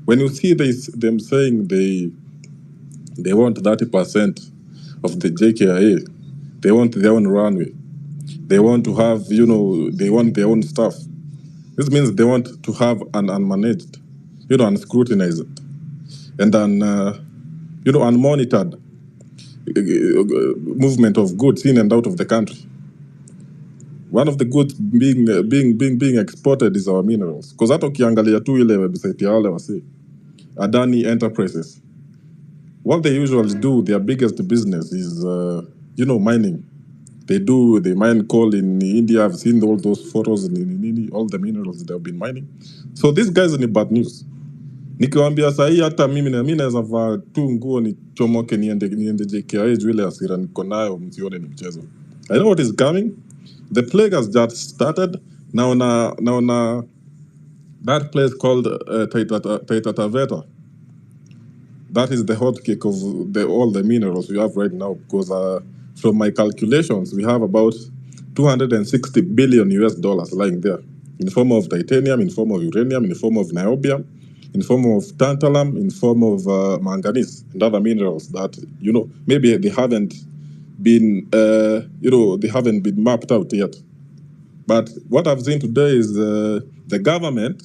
Speaker 8: When you see them saying they want 30% of the JKIA, they want their own runway, they want to have, they want their own stuff. This means they want to have an unmanaged, unscrutinized, and unmonitored movement of goods in and out of the country. One of the goods being exported is our minerals. Because hata ukiangalia tu ile website ya wale wasi Adani Enterprises, what they usually do, their biggest business is mining. They mine coal in India. I've seen all those photos in all the minerals they've been mining. So these guys ni bad news. Nikiwaambia sahi hata mimi naweza vaa tu nguo nichomoke niende JKIA juu ile hasira niko nayo, msione ni mchezo. I know what is coming. The plague has just started. Now that place called Taita Taveta, that is the hot cake of all the minerals we have right now, because from my calculations, we have about $260 billion lying there, in form of titanium, in form of uranium, in form of niobium, in form of tantalum, in form of manganese and other minerals that maybe they haven't been mapped out yet. But what I've seen today is the government,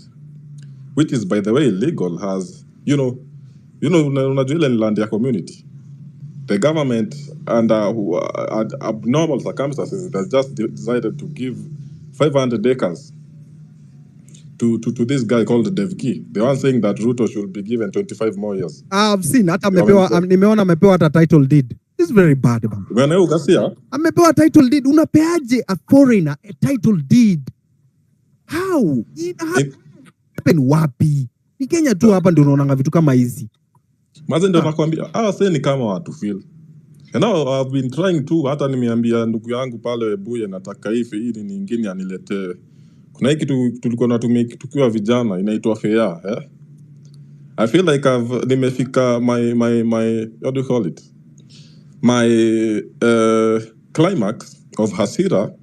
Speaker 8: which is by the way illegal, has unajua ile land ya community. The government, under abnormal circumstances, has just decided to give 500 acres to this guy called Devki. The one saying that Ruto should be given 25 more years.
Speaker 2: I've seen hata nimeona amepewa hata title deed. This is very bad.
Speaker 8: Bwana ugasia
Speaker 2: amepewa title deed. Unapeaje a foreigner a title deed? How? Happen wapi? Ni Kenya tu hapa ndio unaona vitu kama hizi.
Speaker 8: Maze ndio nakwambia, sasa ni kama watu feel. And now I've been trying to, hata nimeambia ndugu yangu pale Webuye nataka hii nyingine anilete. Kuna hiki tulikuwa natumia tukiwa vijana inaitwa fair, I feel like nimefika my what do you call it? My climax of hasira.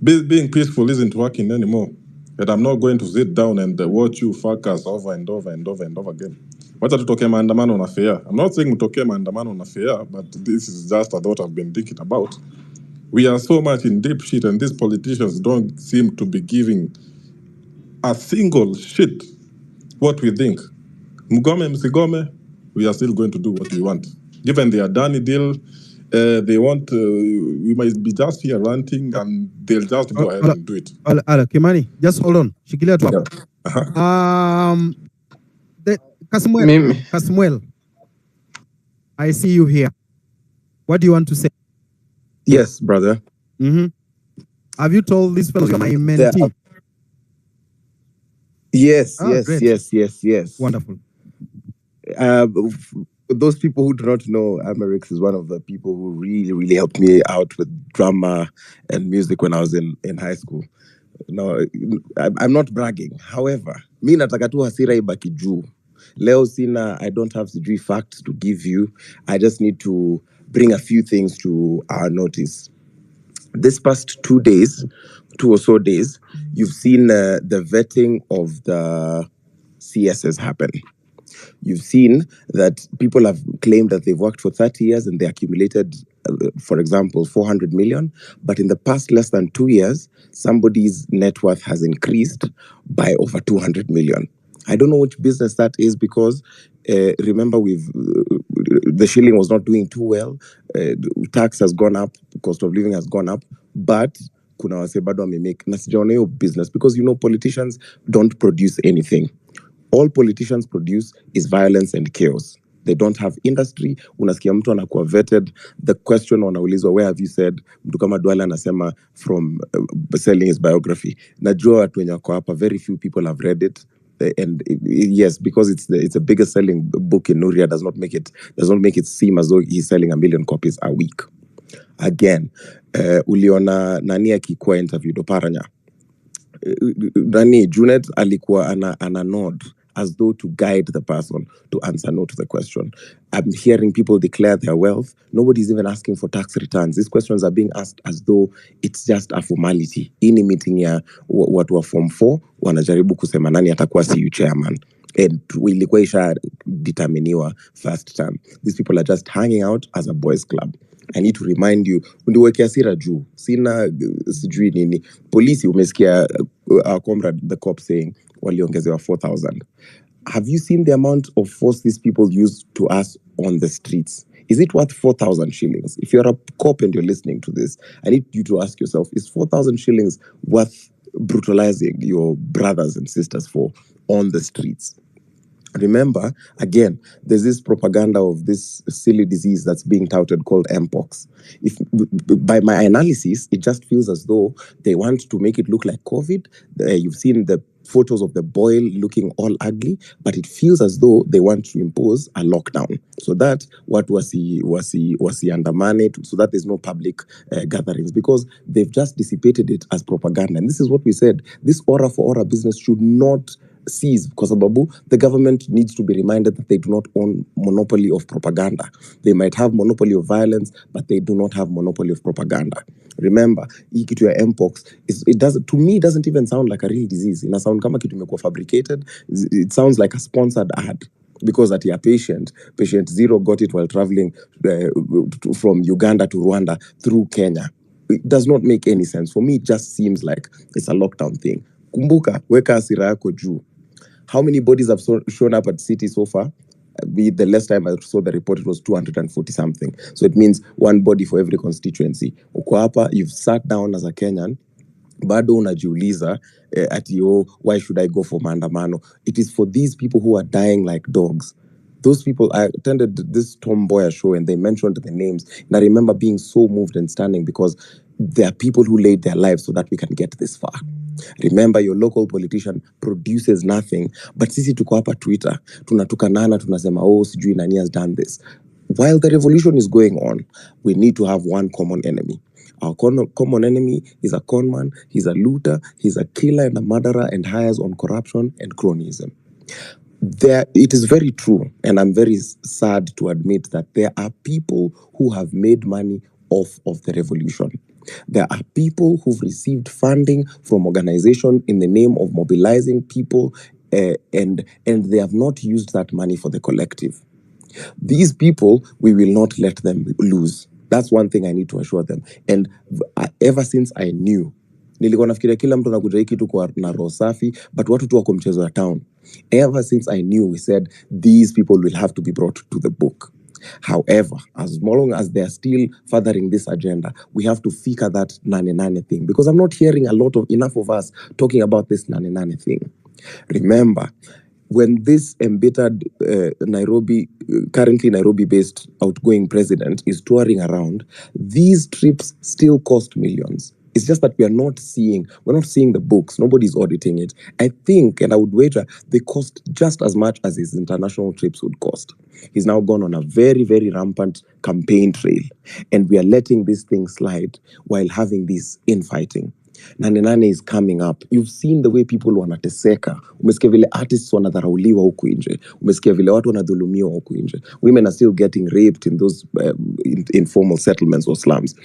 Speaker 8: Being peaceful isn't working anymore. And I'm not going to sit down and watch you fuckers over and over and over and over again. Wacha tutoke maandamano na fair. I'm not saying mtoke maandamano na fair, but this is just a thought I've been thinking about. We are so much in deep shit, and these politicians don't seem to be giving a single shit what we think. Mgome, msigome, we are still going to do what we want. Given the Adani deal, they want, we might be just here ranting, and they'll just go ahead and do it.
Speaker 2: Kimani, just hold on. Shikilia tu hapo. Kasmuel, I see you here. What do you want to say?
Speaker 10: Yes, brother.
Speaker 2: Have you told this fellow my mentee?
Speaker 10: Yes,
Speaker 2: great.
Speaker 10: yes.
Speaker 2: Wonderful.
Speaker 10: Those people who do not know, Amerix is one of the people who really helped me out with drama and music when I was in high school. No, I'm not bragging. However, mi nataka tu hasira ibaki juu. Leo sina, I don't have sijui facts to give you. I just need to bring a few things to our notice. This past 2 or so days, you've seen the vetting of the CSs happen. You've seen that people have claimed that they've worked for 30 years and they accumulated, for example, 400 million. But in the past less than 2 years, somebody's net worth has increased by over 200 million. I don't know which business that is because remember the shilling was not doing too well. Tax has gone up, cost of living has gone up, but kuna wase bado wamemake, na sijaona hiyo business, because politicians don't produce anything. All politicians produce is violence and chaos. They don't have industry. Unasikia mtu anakuwa vetted, the question wanaulizwa, where have you said, mtu kama Duale anasema from selling his biography. Najua watu wenye wako hapa, very few people have read it. And yes, because it's the biggest selling book in Nuria, does not make it seem as though he's selling 1 million copies a week. Again, uliona nani akikuwa interviewed Oparanya, nani Junet alikuwa ana nod as though to guide the person to answer no to the question. I'm hearing people declare their wealth. Nobody's even asking for tax returns. These questions are being asked as though it's just a formality. Ini meeting ya watu wa form 4 wanajaribu kusema nani atakuwa CU chairman. And ilikuwa isha determiniwa first term. These people are just hanging out as a boys club. I need to remind you, undiweke hasira juu. Sina sijui nini. Polisi umesikia our comrade the cop saying waliongezewa 4,000. Have you seen the amount of force these people use to us on the streets? Is it worth 4,000 shillings? If you're a cop and you're listening to this, I need you to ask yourself, is 4,000 shillings worth brutalizing your brothers and sisters for on the streets? Remember, again, there's this propaganda of this silly disease that's being touted called Mpox. If by my analysis, it just feels as though they want to make it look like COVID. You've seen the photos of the boil looking all ugly, but it feels as though they want to impose a lockdown so that what was he andamane, so that there's no public gatherings, because they've just dissipated it as propaganda. And this is what we said: this aura for aura business should not cease, because the government needs to be reminded that they do not own monopoly of propaganda. They might have monopoly of violence, but they do not have monopoly of propaganda. Remember, hii kitu ya Mpox, to me, it doesn't even sound like a real disease. Ina sound kama kitu imekuwa fabricated. It sounds like a sponsored ad, because that your patient 0 got it while traveling from Uganda to Rwanda through Kenya. It does not make any sense. For me, it just seems like it's a lockdown thing. Kumbuka, weka hasira yako juu. How many bodies have shown up at City so far? The last time I saw the report, it was 240 something. So it means 1 body for every constituency. Uko hapa, you've sat down as a Kenyan, bado unajiuliza why should I go for maandamano? It is for these people who are dying like dogs. Those people, I attended this Tom Boyer show and they mentioned the names. And I remember being so moved and standing, because there are people who laid their lives so that we can get this far. Remember, your local politician produces nothing, but sisi tuko hapa Twitter, tunatukanana, tunasema, sijui nani has done this. While the revolution is going on, we need to have one common enemy. Our common enemy is a conman, he's a looter, he's a killer and a murderer, and hires on corruption and cronyism. It is very true, and I'm very sad to admit that there are people who have made money off of the revolution. There are people who've received funding from organizations in the name of mobilizing people, and they have not used that money for the collective. These people, we will not let them lose. That's one thing I need to assure them. And ever since I knew, nilikuwa nafikiria kila mtu anakuja hiki tu kwa na roho safi, but watu tu wako mchezo ya town. Ever since I knew, we said these people will have to be brought to the book. However, as long as they are still furthering this agenda, we have to figure that nane thing, because I'm not hearing enough of us talking about this nane thing. Remember, when this embittered currently Nairobi-based outgoing president is touring around, these trips still cost millions. It's just that we're not seeing the books. Nobody's auditing it. I think, and I would wager, they cost just as much as his international trips would cost. He's now gone on a very, very rampant campaign trail, and we are letting this thing slide while having this infighting. Nane is coming up. You've seen the way people wanateseka. Umesikia vile artists wanadharauliwa huku nje. Umesikia vile watu wanadhulumiwa huku nje. Women are still getting raped in those informal settlements or slums.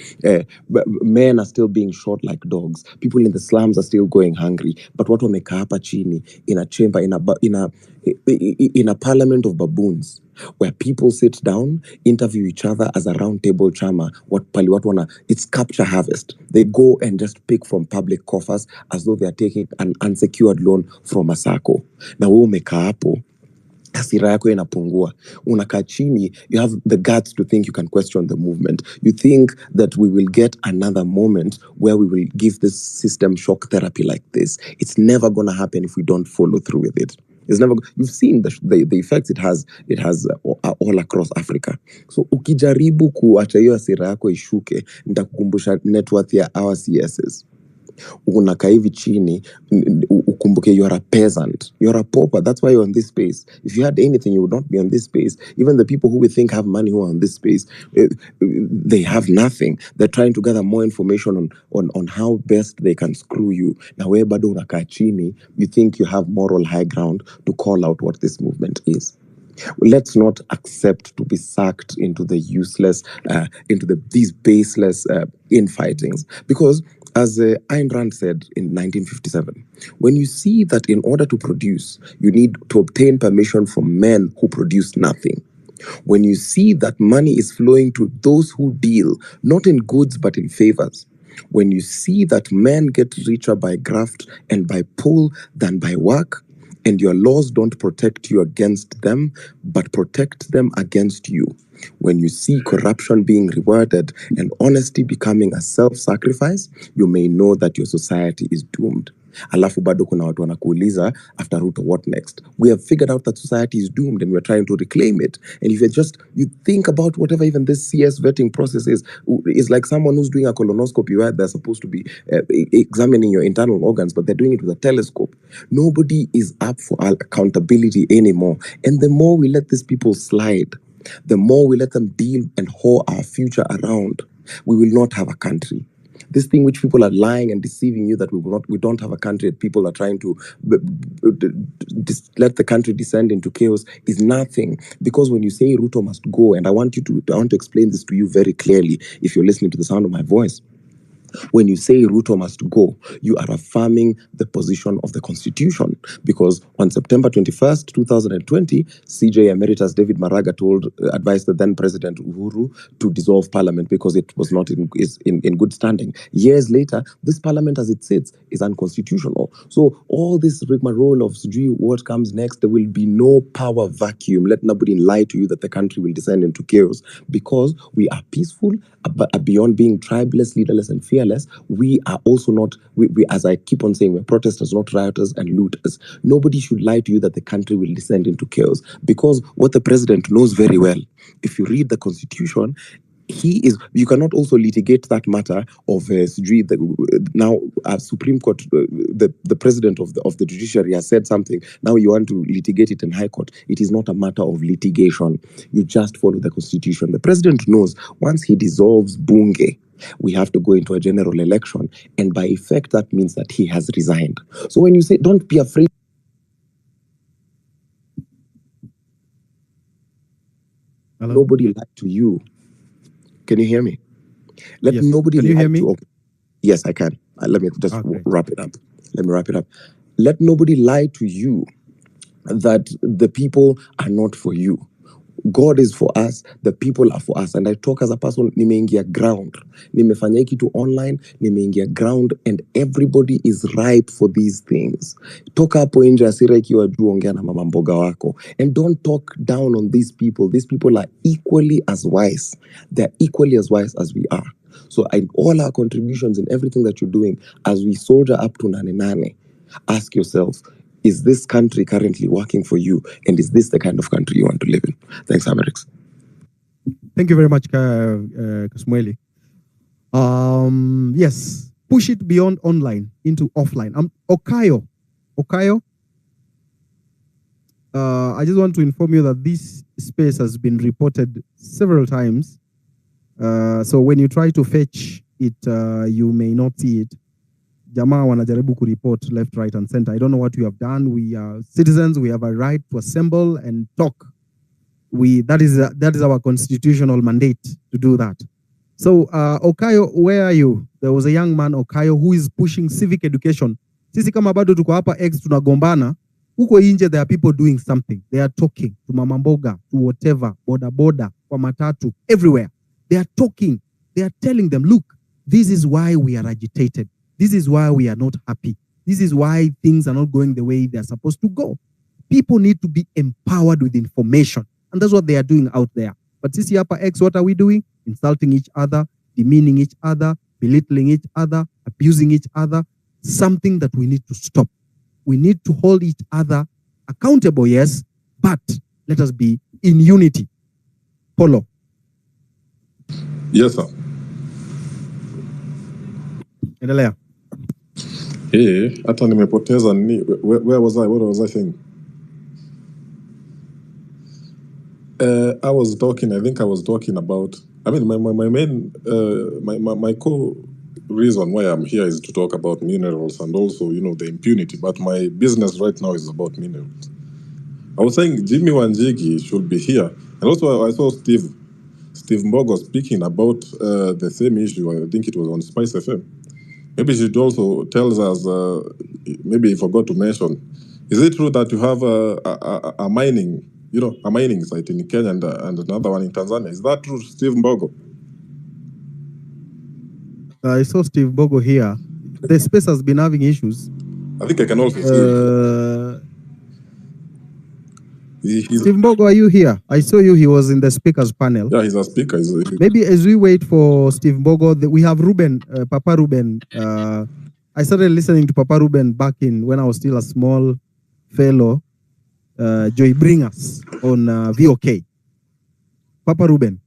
Speaker 10: Men are still being shot like dogs. People in the slums are still going hungry. But watu wamekaa hapa chini in a chamber, in a parliament of baboons, where people sit down, interview each other as a round table chama. It's capture harvest. They go and just pick from public coffers as though they are taking an unsecured loan from a sacco. Na wewe umekaa hapo, hasira yako inapungua, unakaa chini, you have the guts to think you can question the movement. You think that we will get another moment where we will give this system shock therapy like this. It's never going to happen if we don't follow through with it. It's never. You've seen the effects it has all across Africa. So ukijaribu kuacha hiyo hasira yako ishuke, nitakukumbusha net worth ya our CSs. Unakaa hivi chini, ukumbuke you are a peasant, you are a pauper. That's why you're on this space. If you had anything, you would not be on this space. Even the people who we think have money who are on this space, they have nothing. They're trying to gather more information on how best they can screw you. Na wewe bado unakaa chini, you think you have moral high ground to call out what this movement is. Let's not accept to be sucked into the useless, these baseless infightings. Because as Ayn Rand said in 1957, when you see that in order to produce, you need to obtain permission from men who produce nothing. When you see that money is flowing to those who deal, not in goods but in favors. When you see that men get richer by graft and by pull than by work, and your laws don't protect you against them, but protect them against you. When you see corruption being rewarded and honesty becoming a self-sacrifice, you may know that your society is doomed. Alafu bado kuna watu wanakuuliza, after Ruto, what next? We have figured out that society is doomed and we're trying to reclaim it. And if you think about whatever even this CS vetting process is like someone who's doing a colonoscopy where they're supposed to be examining your internal organs, but they're doing it with a telescope. Nobody is up for accountability anymore. And the more we let these people slide, the more we let them deal and whore our future around, we will not have a country. This thing which people are lying and deceiving you that we don't have a country, that people are trying to let the country descend into chaos is nothing. Because when you say Ruto must go, and I want to explain this to you very clearly if you're listening to the sound of my voice. When you say Ruto must go, you are affirming the position of the Constitution. Because on September 21st, 2020, CJ Emeritus David Maraga advised the then President Uhuru to dissolve Parliament because it was not in good standing. Years later, this Parliament as it sits is unconstitutional. So all this rigmarole of what comes next, there will be no power vacuum. Let nobody lie to you that the country will descend into chaos, because we are peaceful, beyond being tribeless, leaderless, and fearless. We are also not, we as I keep on saying, we're protesters, not rioters and looters. Nobody should lie to you that the country will descend into chaos, because what the president knows very well, if you read the Constitution, you cannot also litigate that matter of now Supreme Court, the president of the judiciary has said something. Now you want to litigate it in High Court. It is not a matter of litigation. You just follow the Constitution. The president knows once he dissolves Bunge, we have to go into a general election, and by effect that means that he has resigned. So when you say don't be afraid,
Speaker 2: Hello?
Speaker 10: Nobody lied to you. Can you hear me? Let
Speaker 2: Yes.
Speaker 10: nobody
Speaker 2: Can you
Speaker 10: lie
Speaker 2: hear me?
Speaker 10: to. Yes, I can. Let me just
Speaker 2: Okay.
Speaker 10: wrap it up. Let me wrap it up. Let nobody lie to you that the people are not for you. God is for us, the people are for us. And I talk as a person, nimeingia ground. Nimefanya hiki kitu online, nimeingia ground, and everybody is ripe for these things. Toka hapo nje hasira ikiwa juu, ongea na mama mboga wako. And don't talk down on these people. These people are equally as wise. They're equally as wise as we are. So in all our contributions in everything that you're doing, as we soldier up to Nane, ask yourself, is this country currently working for you? And is this the kind of country you want to live in? Thanks, Amerix.
Speaker 2: Thank you very much, Kasmueli. Yes, push it beyond online into offline. Okayo, I just want to inform you that this space has been reported several times. So when you try to fetch it, you may not see it. Jamaa wanajaribu ku report left, right, and center. I don't know what you have done. We are citizens. We have a right to assemble and talk. That is our constitutional mandate to do that. So Okayo, where are you? There was a young man, Okayo, who is pushing civic education. Sisi kama bado tuko hapa X tunagombana. Huko nje there are people doing something. They are talking to mama mboga, to whatever, boda, kwa matatu, everywhere. They are talking. They are telling them, look, this is why we are agitated. This is why we are not happy. This is why things are not going the way they're supposed to go. People need to be empowered with information. And that's what they are doing out there. But sisi hapa X, what are we doing? Insulting each other, demeaning each other, belittling each other, abusing each other. Something that we need to stop. We need to hold each other accountable, yes, but let us be in unity. Polo.
Speaker 8: Yes, sir.
Speaker 2: Endelea.
Speaker 8: Hata nimepoteza nini. Where was I? What was I saying? I was talking about, I mean, my main, my core reason why I'm here is to talk about minerals and also, the impunity. But my business right now is about minerals. I was saying Jimmy Wanjigi should be here. And also I saw Steve Mbogo speaking about the same issue. I think it was on Spice FM. Maybe she also tells us, maybe he forgot to mention, is it true that you have a mining, a mining site in Kenya and another one in Tanzania? Is that true, Steve Mbogo?
Speaker 2: I saw Steve Mbogo here. The space has been having issues.
Speaker 8: I think I can also see.
Speaker 2: Steve Mbogo, are you here? I saw you. He was in the speakers panel.
Speaker 8: Yeah, he's a speaker.
Speaker 2: Maybe as we wait for Steve Mbogo, we have Ruben, Papa Ruben. I started listening to Papa Ruben back in when I was still a small fellow. Joy Bringers on VOK. Papa Ruben.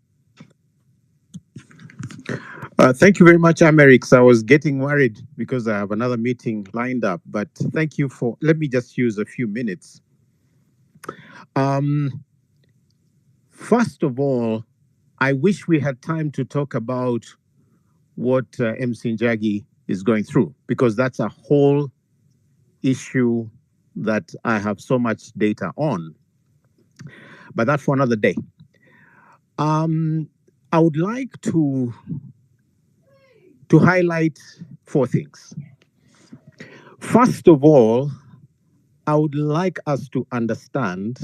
Speaker 11: Thank you very much, Amerix. I was getting worried because I have another meeting lined up, but thank you for, let me just use a few minutes. First of all, I wish we had time to talk about what MC Njagi is going through, because that's a whole issue that I have so much data on. But that's for another day. I would like to highlight 4 things. First of all, I would like us to understand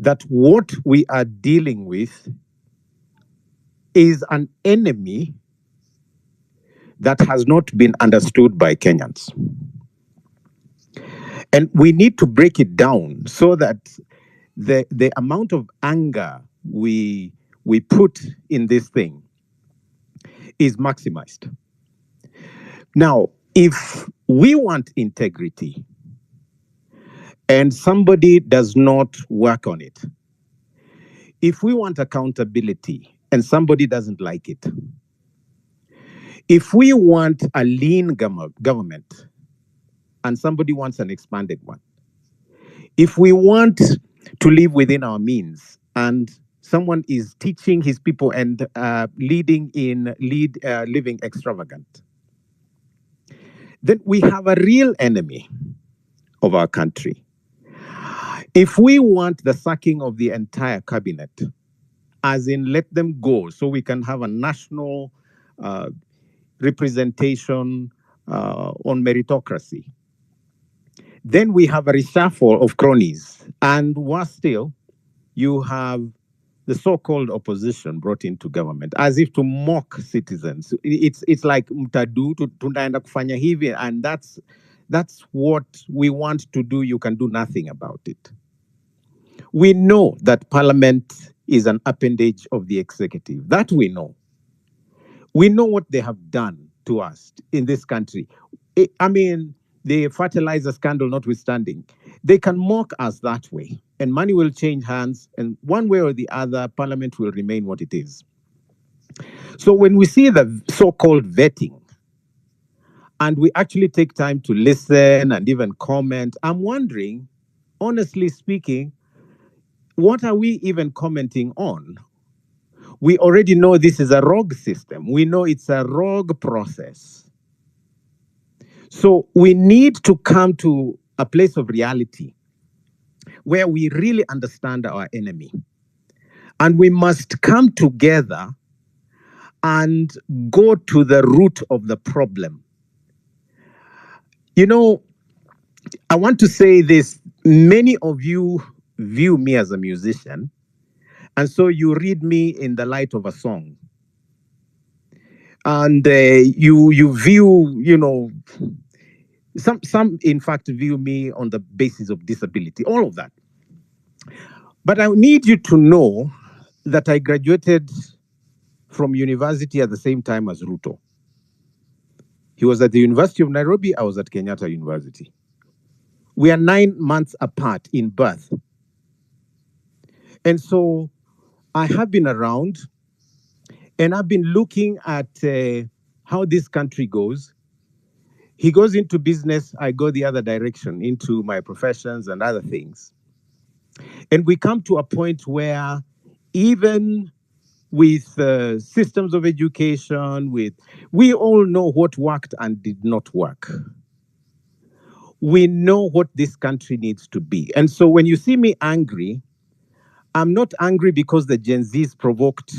Speaker 11: that what we are dealing with is an enemy that has not been understood by Kenyans. And we need to break it down so that the amount of anger we put in this thing is maximized. Now, if we want integrity and somebody does not work on it, if we want accountability and somebody doesn't like it, if we want a lean government and somebody wants an expanded one, if we want to live within our means and someone is teaching his people and living extravagant, then we have a real enemy of our country. If we want the sacking of the entire cabinet, as in let them go so we can have a national representation on meritocracy, then we have a reshuffle of cronies. And worse still, you have the so-called opposition brought into government as if to mock citizens. It's like mtadu tunaenda kufanya hivi, and that's what we want to do. You can do nothing about it. We know that parliament is an appendage of the executive. That we know. We know what they have done to us in this country. I mean, the fertilizer scandal notwithstanding, they can mock us that way, and money will change hands, and one way or the other, parliament will remain what it is. So when we see the so-called vetting, and we actually take time to listen and even comment, I'm wondering, honestly speaking, what are we even commenting on? We already know this is a rogue system. We know it's a rogue process. So we need to come to a place of reality where we really understand our enemy. And we must come together and go to the root of the problem. You know, I want to say this. Many of you view me as a musician, and so you read me in the light of a song. And you view, Some in fact view me on the basis of disability, all of that. But I need you to know that I graduated from university at the same time as Ruto. He was at the University of Nairobi, I was at Kenyatta University. We are 9 months apart in birth. And so I have been around and I've been looking at how this country goes. He goes into business, I go the other direction, into my professions and other things. And we come to a point where even with systems of education, we all know what worked and did not work. We know what this country needs to be. And so when you see me angry, I'm not angry because the Gen Zs provoked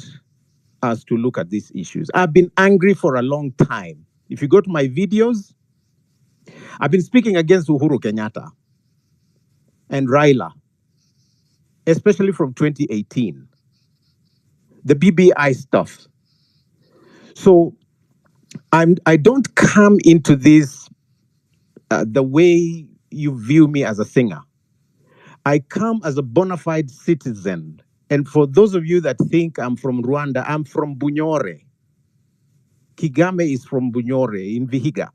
Speaker 11: us to look at these issues. I've been angry for a long time. If you go to my videos, I've been speaking against Uhuru Kenyatta and Raila, especially from 2018, the BBI stuff. So I don't come into this the way you view me as a singer. I come as a bona fide citizen. And for those of you that think I'm from Rwanda, I'm from Bunyore. Kigame is from Bunyore in Vihiga.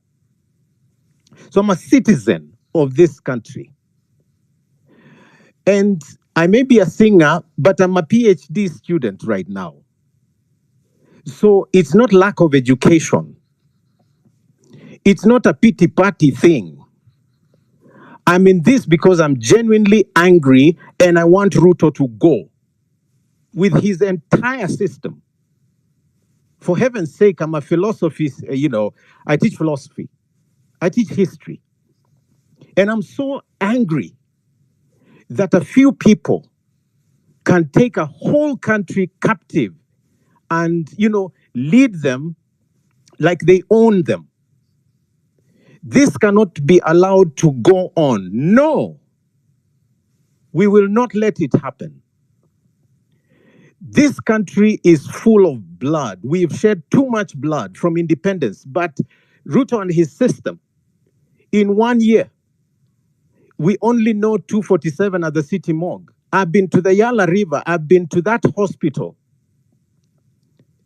Speaker 11: So I'm a citizen of this country. And I may be a singer, but I'm a PhD student right now. So it's not lack of education. It's not a pity party thing. I'm in this because I'm genuinely angry and I want Ruto to go with his entire system. For heaven's sake, I'm a philosophy, I teach philosophy. I teach history. And I'm so angry that a few people can take a whole country captive and, lead them like they own them. This cannot be allowed to go on. No, we will not let it happen. This country is full of blood. We've shed too much blood from independence, but Ruto and his system, in 1 year, we only know 247 at the city morgue. I've been to the Yala River. I've been to that hospital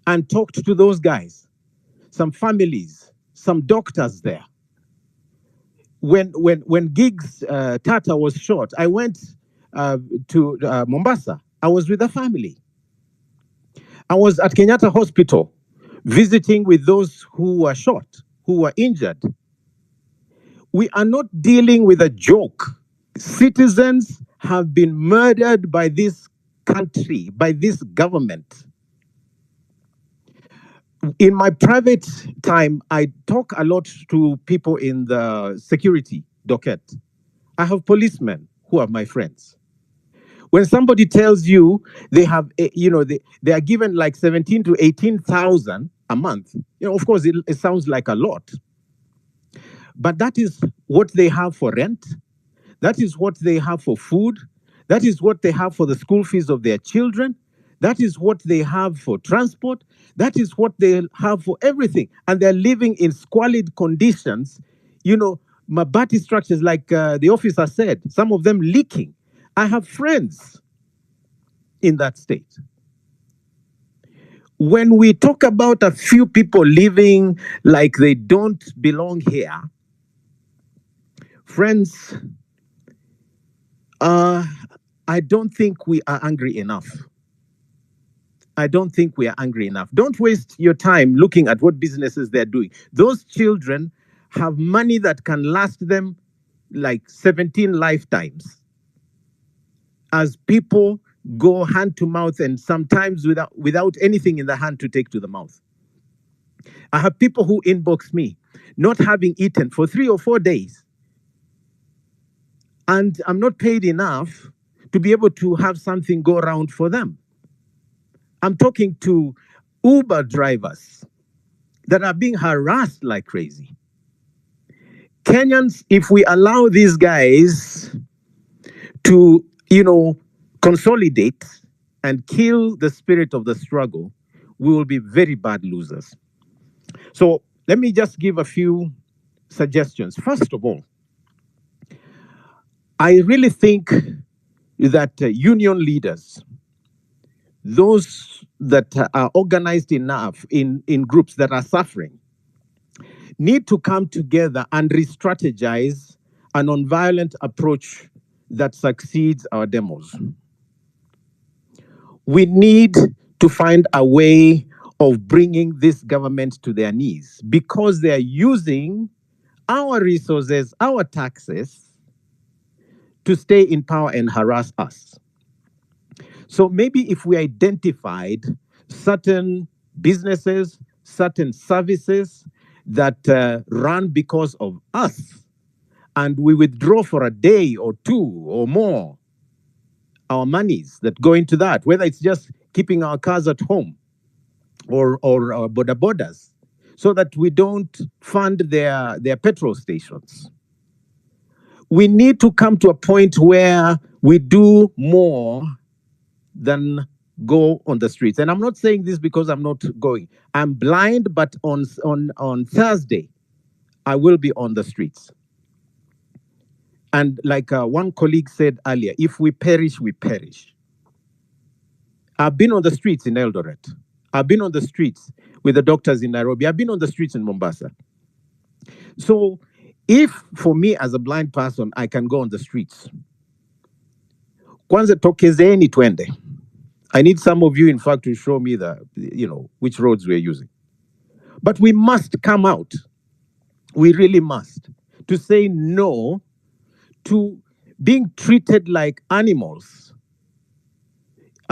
Speaker 11: and talked to those guys, some families, some doctors there. When Giggs Tata was shot, I went to Mombasa. I was with the family. I was at Kenyatta Hospital visiting with those who were shot, who were injured. We are not dealing with a joke. Citizens have been murdered by this country, by this government. In my private time, I talk a lot to people in the security docket. I have policemen who are my friends. When somebody tells you they have, they are given like 17 to 18,000 a month, of course, it sounds like a lot. But that is what they have for rent. That is what they have for food. That is what they have for the school fees of their children. That is what they have for transport. That is what they have for everything. And they're living in squalid conditions, Mabati structures, like the officer said, some of them leaking. I have friends in that state. When we talk about a few people living like they don't belong here, friends, I don't think we are angry enough. I don't think we are angry enough. Don't waste your time looking at what businesses they're doing. Those children have money that can last them like 17 lifetimes. As people go hand to mouth and sometimes without anything in the hand to take to the mouth. I have people who inbox me, not having eaten for 3 or 4 days. And I'm not paid enough to be able to have something go around for them. I'm talking to Uber drivers that are being harassed like crazy. Kenyans, if we allow these guys to, consolidate and kill the spirit of the struggle, we will be very bad losers. So let me just give a few suggestions. First of all, I really think that union leaders, those that are organized enough in groups that are suffering, need to come together and re-strategize a nonviolent approach that succeeds our demos. We need to find a way of bringing this government to their knees because they are using our resources, our taxes, to stay in power and harass us. So maybe if we identified certain businesses, certain services that run because of us, and we withdraw for a day or two or more our monies that go into that, whether it's just keeping our cars at home or border borders, so that we don't fund their petrol stations. We need to come to a point where we do more than go on the streets. And I'm not saying this because I'm not going. I'm blind, but on Thursday, I will be on the streets. And like one colleague said earlier, if we perish, we perish. I've been on the streets in Eldoret. I've been on the streets with the doctors in Nairobi. I've been on the streets in Mombasa. So if for me as a blind person, I can go on the streets, kwanza tokezeni twende. I need some of you, in fact, to show me which roads we're using. But we must come out. We really must, to say no to being treated like animals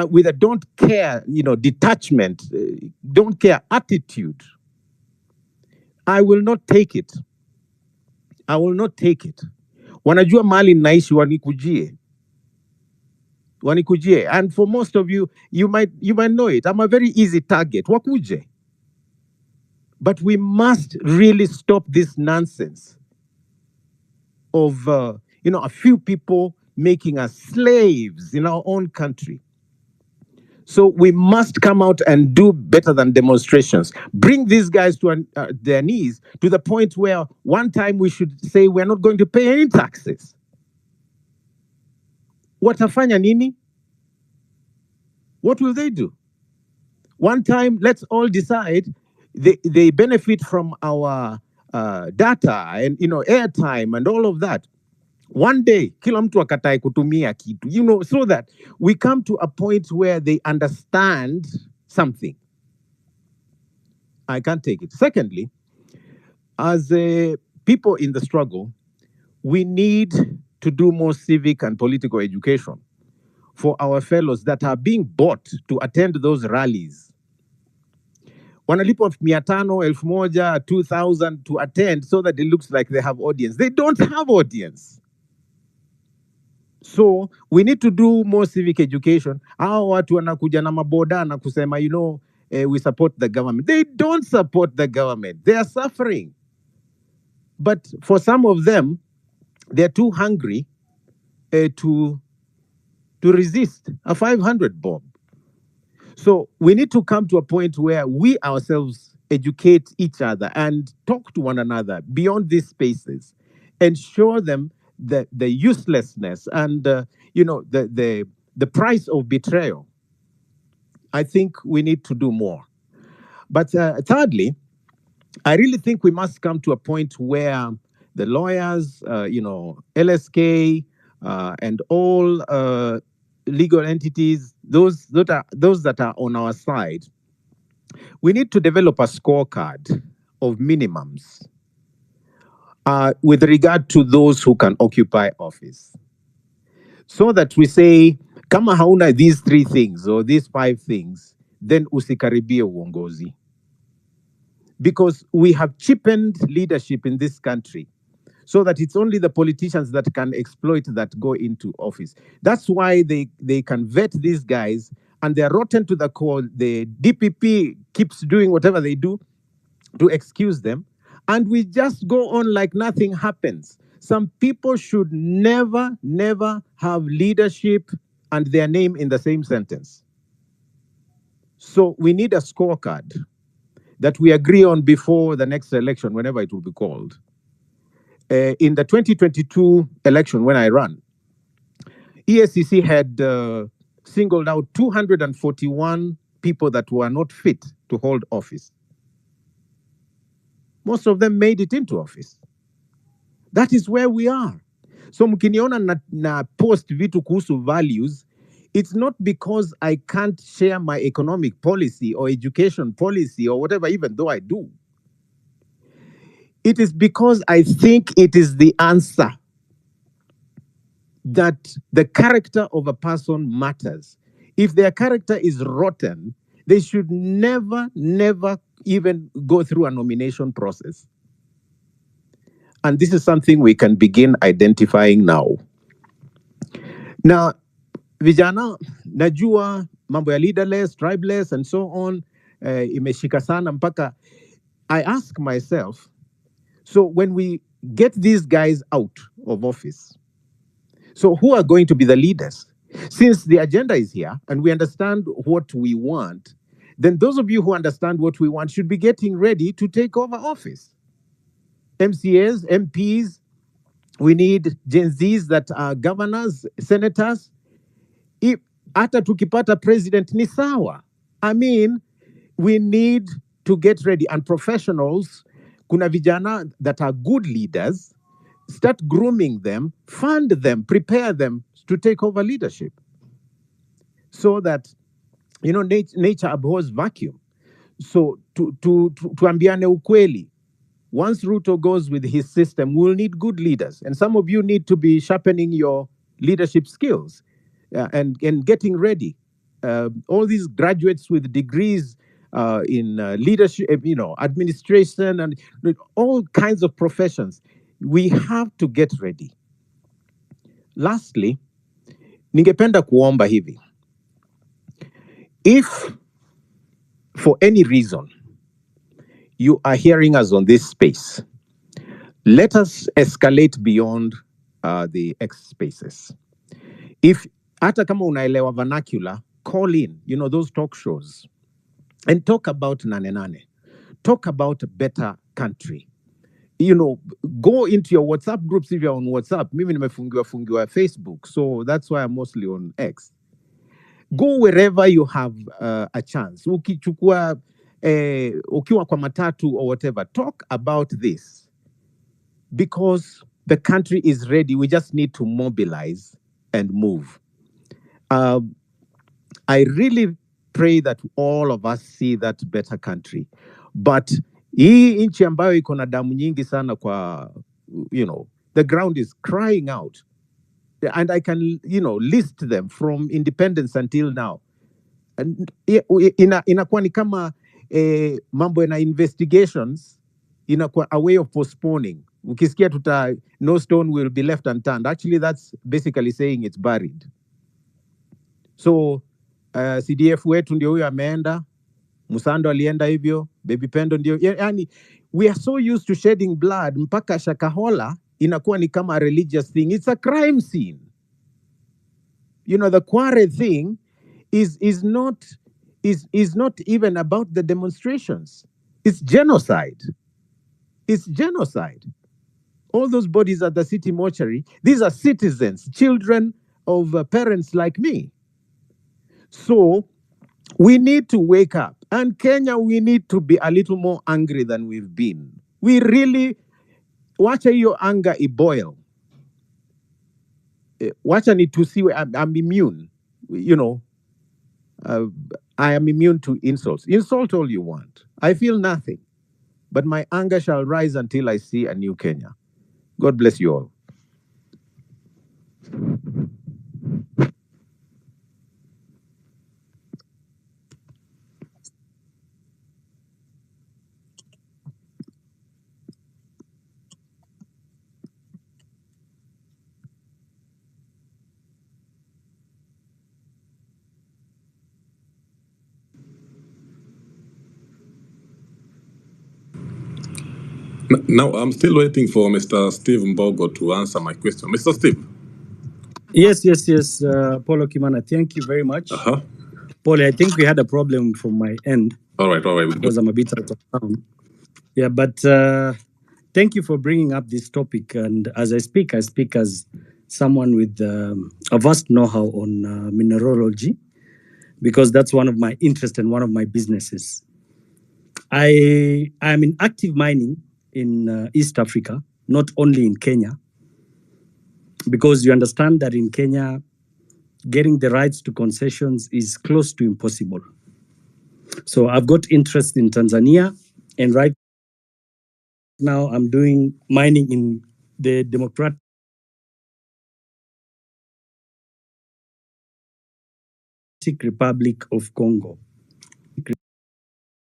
Speaker 11: with a don't care, detachment, don't care attitude. I will not take it. I will not take it. Wanajua mali naishi wanikujie. Wanikujie. And for most of you, you might know it. I'm a very easy target. Wakuje. But we must really stop this nonsense of a few people making us slaves in our own country. So we must come out and do better than demonstrations. Bring these guys to their knees to the point where one time we should say we're not going to pay any taxes. Watafanya nini? What will they do? One time, let's all decide they benefit from our data and airtime and all of that. One day, kila mtu akatae kutumia kitu, so that we come to a point where they understand something. I can't take it. Secondly, as people in the struggle, we need to do more civic and political education for our fellows that are being bought to attend those rallies. Wanalipo 500, 1,000, 2,000 to attend so that it looks like they have audience. They don't have audience. So we need to do more civic education. Hao watu wanakuja na maboda na kusema, we support the government. They don't support the government. They are suffering. But for some of them, they're too hungry to resist a 500 bob. So we need to come to a point where we ourselves educate each other and talk to one another beyond these spaces and show them the uselessness and the price of betrayal. I think we need to do more. But thirdly, I really think we must come to a point where the lawyers, LSK, and all legal entities, those that are on our side, we need to develop a scorecard of minimums with regard to those who can occupy office. So that we say, kama hauna these 3 things or these 5 things, then usikaribie uongozi. Because we have cheapened leadership in this country so that it's only the politicians that can exploit that go into office. That's why they can vet these guys and they're rotten to the core. The DPP keeps doing whatever they do to excuse them. And we just go on like nothing happens. Some people should never, never have leadership and their name in the same sentence. So we need a scorecard that we agree on before the next election, whenever it will be called. in the 2022 election when I ran, EACC had singled out 241 people that were not fit to hold office. Most of them made it into office. That is where we are. So mkiniona na post vitu kuhusu values, it's not because I can't share my economic policy or education policy or whatever, even though I do. It is because I think it is the answer that the character of a person matters. If their character is rotten, they should never even go through a nomination process. And this is something we can begin identifying now. Now, vijana, najua mambo ya leaderless, tribeless, and so on, imeshika sana mpaka I ask myself, so when we get these guys out of office, so who are going to be the leaders? Since the agenda is here and we understand what we want, then those of you who understand what we want should be getting ready to take over office. MCAs, MPs, we need Gen Zs that are governors, senators. If hata tukipata president ni sawa. I mean, we need to get ready, and professionals, kuna vijana that are good leaders, start grooming them, fund them, prepare them to take over leadership. So that, you know, nature abhors vacuum. So tuambiane ukweli. Once Ruto goes with his system, we'll need good leaders. And some of you need to be sharpening your leadership skills and getting ready. All these graduates with degrees in leadership, you know, administration, and all kinds of professions. We have to get ready. Lastly, ningependa kuomba hivi. If for any reason you are hearing us on this space, let us escalate beyond the X spaces. If hata kama unaelewa vernacular, call in, you know, those talk shows and talk about Nane Nane. Talk about a better country. You know, go into your WhatsApp groups if you're on WhatsApp. Mimi nimefungiwa Facebook, so that's why I'm mostly on X. Go wherever you have a chance. Ukichukua ukiwa kwa matatu or whatever, talk about this. Because the country is ready. We just need to mobilize and move. I really pray that all of us see that better country. But hii nchi ambayo iko na damu nyingi sana kwa, you know, the ground is crying out. And I can, you know, list them from independence until now. And inakuwa ni kama mambo na investigations, inakuwa a way of postponing. Ukisikia no stone will be left unturned. Actually, that's basically saying it's buried. So CDF wetu ndio huyo ameenda, Musando alienda hivyo, Baby Pendo ndio. Yani, we are so used to shedding blood, mpaka Shakahola inakuwa ni kama a religious thing. It's a crime scene. You know, the Kware thing is not even about the demonstrations. It's genocide. It's genocide. All those bodies at the city mortuary, these are citizens, children of parents like me. So we need to wake up. And Kenya, we need to be a little more angry than we've been. We really, wacha hiyo anger iboil. Wacha nitusiwe, I'm immune. You know, I am immune to insults. Insult all you want. I feel nothing. But my anger shall rise until I see a new Kenya. God bless you all.
Speaker 8: Now, I'm still waiting for Mr. Steve Mbogo to answer my question. Mr. Steve?
Speaker 12: Yes, Paulo Kimana, thank you very much. Paulo, I think we had a problem from my end.
Speaker 8: All right.
Speaker 12: Because I'm a bit out of town. Yeah, but thank you for bringing up this topic. And as I speak as someone with a vast know-how on mineralogy, because that's one of my interests and one of my businesses. I am in active mining in East Africa, not only in Kenya, because you understand that in Kenya, getting the rights to concessions is close to impossible. So I've got interest in Tanzania, and right now I'm doing mining in the Democratic Republic of Congo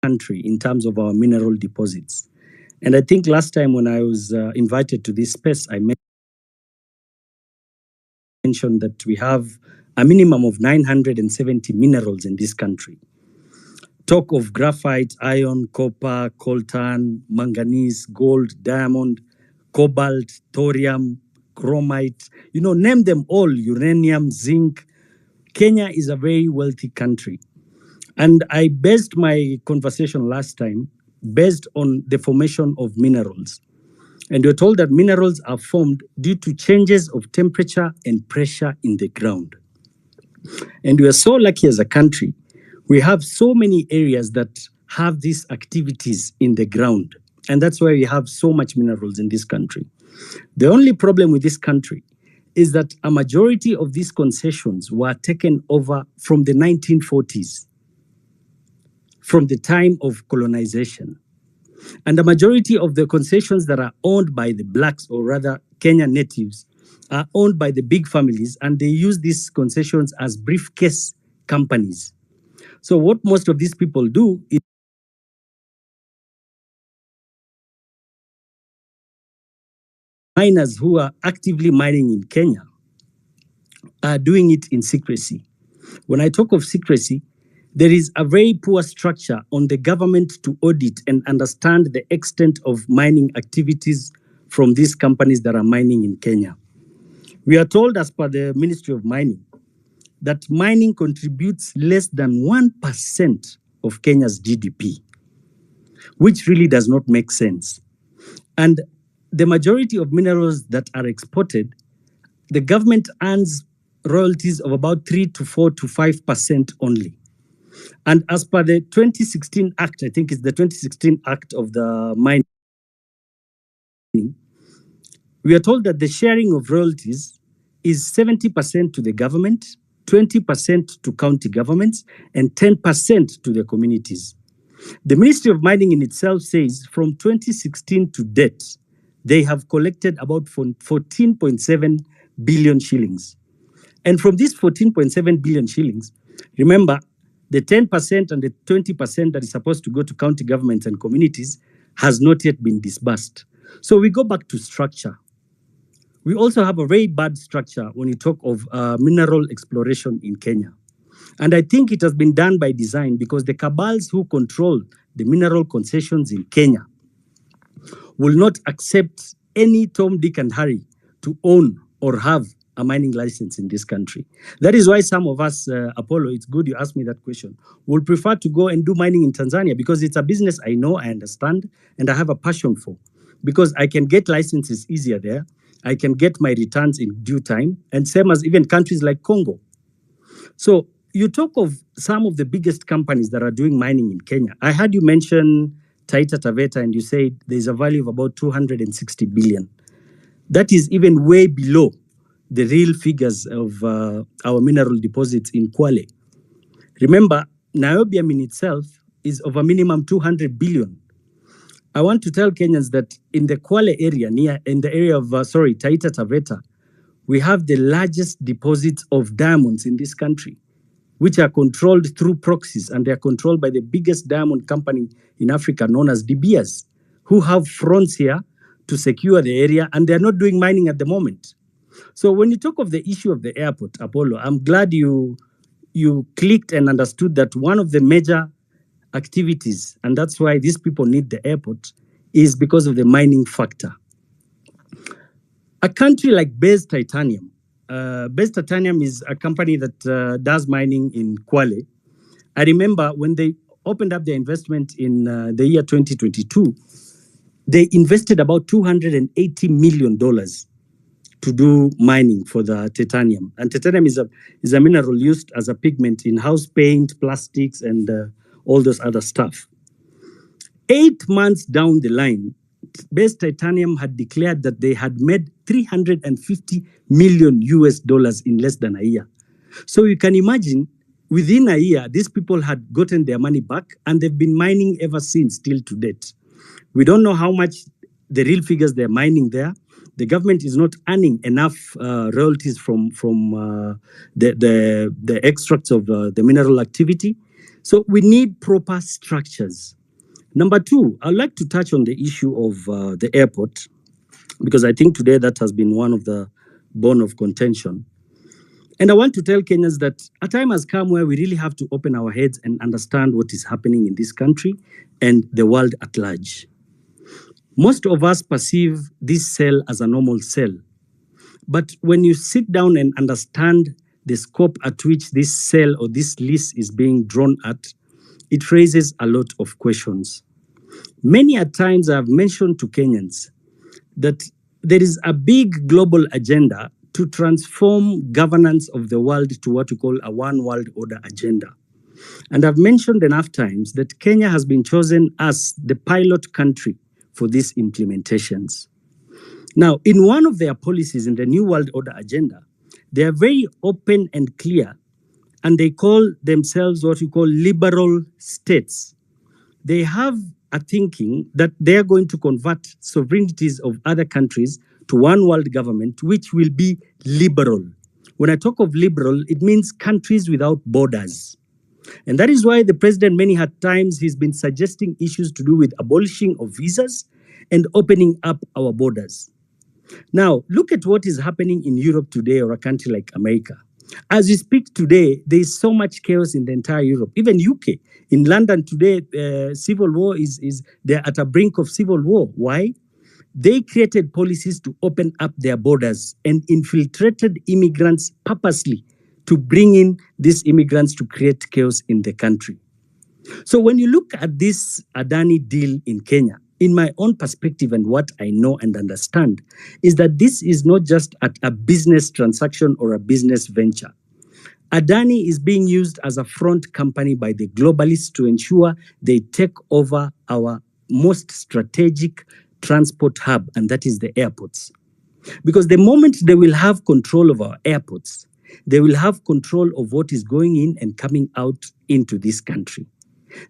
Speaker 12: country in terms of our mineral deposits. And I think last time when I was invited to this space, I mentioned that we have a minimum of 970 minerals in this country. Talk of graphite, iron, copper, coltan, manganese, gold, diamond, cobalt, thorium, chromite, name them all, uranium, zinc. Kenya is a very wealthy country. And I based my conversation last time based on the formation of minerals. And we're told that minerals are formed due to changes of temperature and pressure in the ground. And we are so lucky as a country. We have so many areas that have these activities in the ground. And that's why we have so much minerals in this country. The only problem with this country is that a majority of these concessions were taken over from the 1940s, from the time of colonization. And the majority of the concessions that are owned by the blacks, or rather Kenyan natives, are owned by the big families, and they use these concessions as briefcase companies. So what most of these people do is miners who are actively mining in Kenya are doing it in secrecy. When I talk of secrecy, there is a very poor structure on the government to audit and understand the extent of mining activities from these companies that are mining in Kenya. We are told, as per the Ministry of Mining, that mining contributes less than 1% of Kenya's GDP, which really does not make sense. And the majority of minerals that are exported, the government earns royalties of about 3 to 4 to 5% only. And as per the 2016 Act, I think it's the 2016 Act of the Mining, we are told that the sharing of royalties is 70% to the government, 20% to county governments, and 10% to the communities. The Ministry of Mining in itself says from 2016 to date, they have collected about 14.7 billion shillings. And from these 14.7 billion shillings, remember, the 10% and the 20% that is supposed to go to county governments and communities has not yet been disbursed. So we go back to structure. We also have a very bad structure when you talk of mineral exploration in Kenya. And I think it has been done by design because the cabals who control the mineral concessions in Kenya will not accept any Tom, Dick, and Harry to own or have a mining license in this country. That is why some of us, Apollo, it's good you asked me that question, will prefer to go and do mining in Tanzania because it's a business I know, I understand, and I have a passion for. Because I can get licenses easier there, I can get my returns in due time, and same as even countries like Congo. So you talk of some of the biggest companies that are doing mining in Kenya. I heard you mention Taita Taveta, and you said there's a value of about 260 billion. That is even way below the real figures of our mineral deposits in Kwale. Remember, niobium in itself is of a minimum 200 billion. I want to tell Kenyans that in the Kwale area, in the area of, Taita Taveta, we have the largest deposits of diamonds in this country, which are controlled through proxies, and they are controlled by the biggest diamond company in Africa known as De Beers, who have fronts here to secure the area, and they're not doing mining at the moment. So when you talk of the issue of the airport, Apollo, I'm glad you clicked and understood that one of the major activities, and that's why these people need the airport, is because of the mining factor. A country like Base Titanium, Base Titanium is a company that does mining in Kwale. I remember when they opened up their investment in the year 2022, they invested about $280 million to do mining for the titanium. And titanium is a mineral used as a pigment in house paint, plastics, and all those other stuff. 8 months down the line, Base Titanium had declared that they had made $350 million in less than a year. So you can imagine, within a year, these people had gotten their money back, and they've been mining ever since, till to date. We don't know how much the real figures they're mining there. The government is not earning enough royalties from the extracts of the mineral activity. So we need proper structures. Number two, I'd like to touch on the issue of the airport, because I think today that has been one of the bone of contention. And I want to tell Kenyans that a time has come where we really have to open our heads and understand what is happening in this country and the world at large. Most of us perceive this cell as a normal cell. But when you sit down and understand the scope at which this cell or this list is being drawn at, it raises a lot of questions. Many a times I've mentioned to Kenyans that there is a big global agenda to transform governance of the world to what we call a one world order agenda. And I've mentioned enough times that Kenya has been chosen as the pilot country for these implementations. Now, in one of their policies in the New World Order agenda, they are very open and clear, and they call themselves what we call liberal states. They have a thinking that they are going to convert sovereignties of other countries to one world government, which will be liberal. When I talk of liberal, it means countries without borders. And that is why the president, many times, he's been suggesting issues to do with abolishing of visas and opening up our borders. Now, look at what is happening in Europe today, or a country like America. As we speak today, there is so much chaos in the entire Europe, even UK. In London today, civil war they're at a brink of civil war. Why? They created policies to open up their borders and infiltrated immigrants purposely to bring in these immigrants to create chaos in the country. So when you look at this Adani deal in Kenya, in my own perspective and what I know and understand, is that this is not just a business transaction or a business venture. Adani is being used as a front company by the globalists to ensure they take over our most strategic transport hub, and that is the airports. Because the moment they will have control of our airports, they will have control of what is going in and coming out into this country.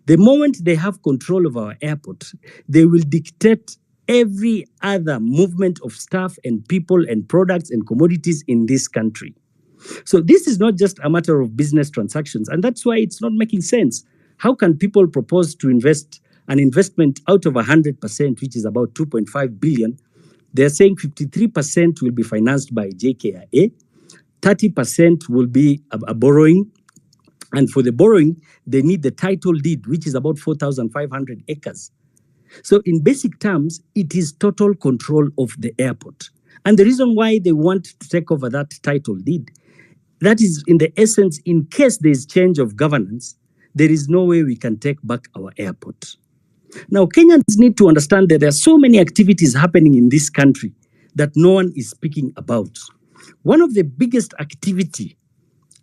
Speaker 12: The moment they have control of our airport, they will dictate every other movement of staff and people and products and commodities in this country. So this is not just a matter of business transactions, and that's why it's not making sense. How can people propose to invest an investment out of 100%, which is about 2.5 billion? They're saying 53% will be financed by JKIA, 30% will be a borrowing, and for the borrowing, they need the title deed, which is about 4,500 acres. So in basic terms, it is total control of the airport. And the reason why they want to take over that title deed, that is in the essence, in case there is change of governance, there is no way we can take back our airport. Now, Kenyans need to understand that there are so many activities happening in this country that no one is speaking about. One of the biggest activity,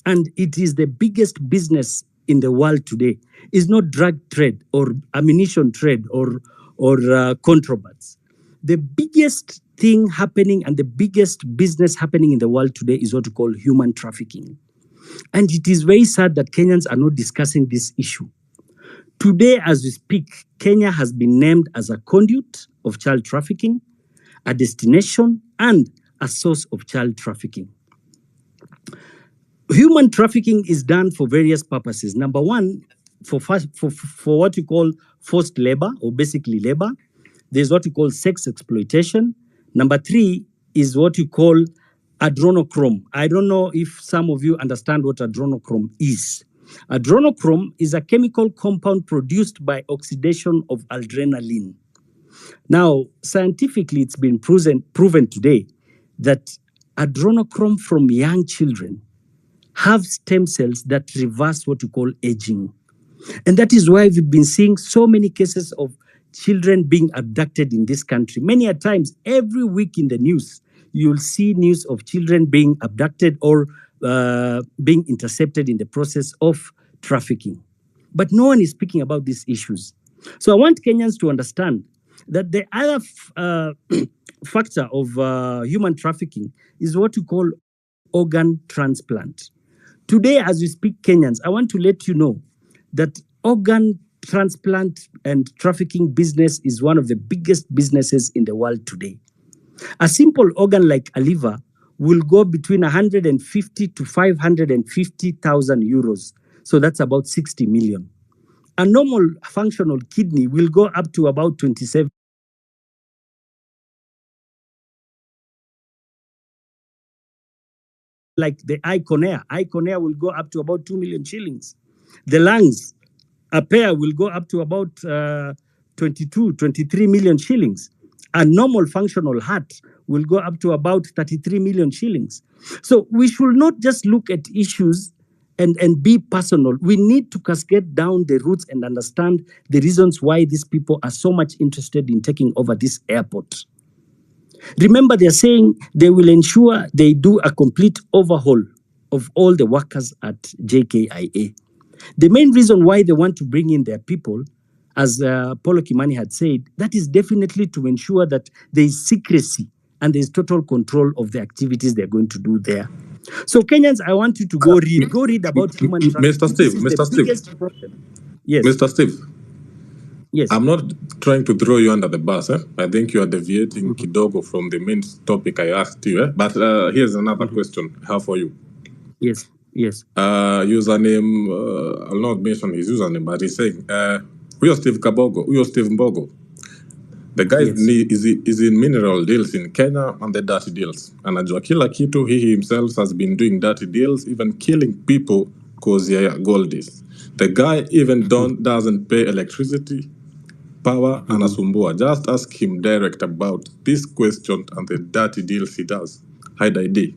Speaker 12: and it is the biggest business in the world today, is not drug trade or ammunition trade or contrabands. The biggest thing happening and the biggest business happening in the world today is what we call human trafficking. And it is very sad that Kenyans are not discussing this issue. Today, as we speak, Kenya has been named as a conduit of child trafficking, a destination, and a source of child trafficking. Human trafficking is done for various purposes. Number one, for what you call forced labor, or basically labor. There's what you call sex exploitation. Number three is what you call adrenochrome. I don't know if some of you understand what adrenochrome is. Adrenochrome is a chemical compound produced by oxidation of adrenaline. Now, scientifically, it's been proven today that adrenochrome from young children have stem cells that reverse what you call aging. And that is why we've been seeing so many cases of children being abducted in this country. Many a times, every week in the news, you'll see news of children being abducted or being intercepted in the process of trafficking. But no one is speaking about these issues. So I want Kenyans to understand that the other factor of human trafficking is what we call organ transplant. Today, as we speak, Kenyans, I want to let you know that organ transplant and trafficking business is one of the biggest businesses in the world today. A simple organ like a liver will go between 150 to 550,000 euros. So that's about 60 million. A normal functional kidney will go up to about 27. Like the eye cornea will go up to about 2 million shillings. The lungs, a pair will go up to about 22, 23 million shillings. A normal functional heart will go up to about 33 million shillings. So we should not just look at issues and be personal. We need to cascade down the roots and understand the reasons why these people are so much interested in taking over this airport. Remember, they're saying they will ensure they do a complete overhaul of all the workers at JKIA. The main reason why they want to bring in their people, as Paulo Kimani had said, that is definitely to ensure that there is secrecy and there is total control of the activities they're going to do there. So Kenyans, I want you to go read about human trafficking.
Speaker 8: Mr. Steve,
Speaker 12: Yes.
Speaker 8: Mr. Steve.
Speaker 12: Yes.
Speaker 8: I'm not trying to throw you under the bus. I think you are deviating kidogo from the main topic I asked you. But here's another question I have for you.
Speaker 12: Yes.
Speaker 8: Username, I'll not mention his username, but he's saying, we are Steve Mbogo. The guy is in mineral deals in Kenya and the dirty deals. Anajua kila kitu, he himself has been doing dirty deals, even killing people because yeah, gold is. The guy even doesn't pay electricity, power, anasumbua. Just ask him direct about this question and the dirty deals he does. Hide ID.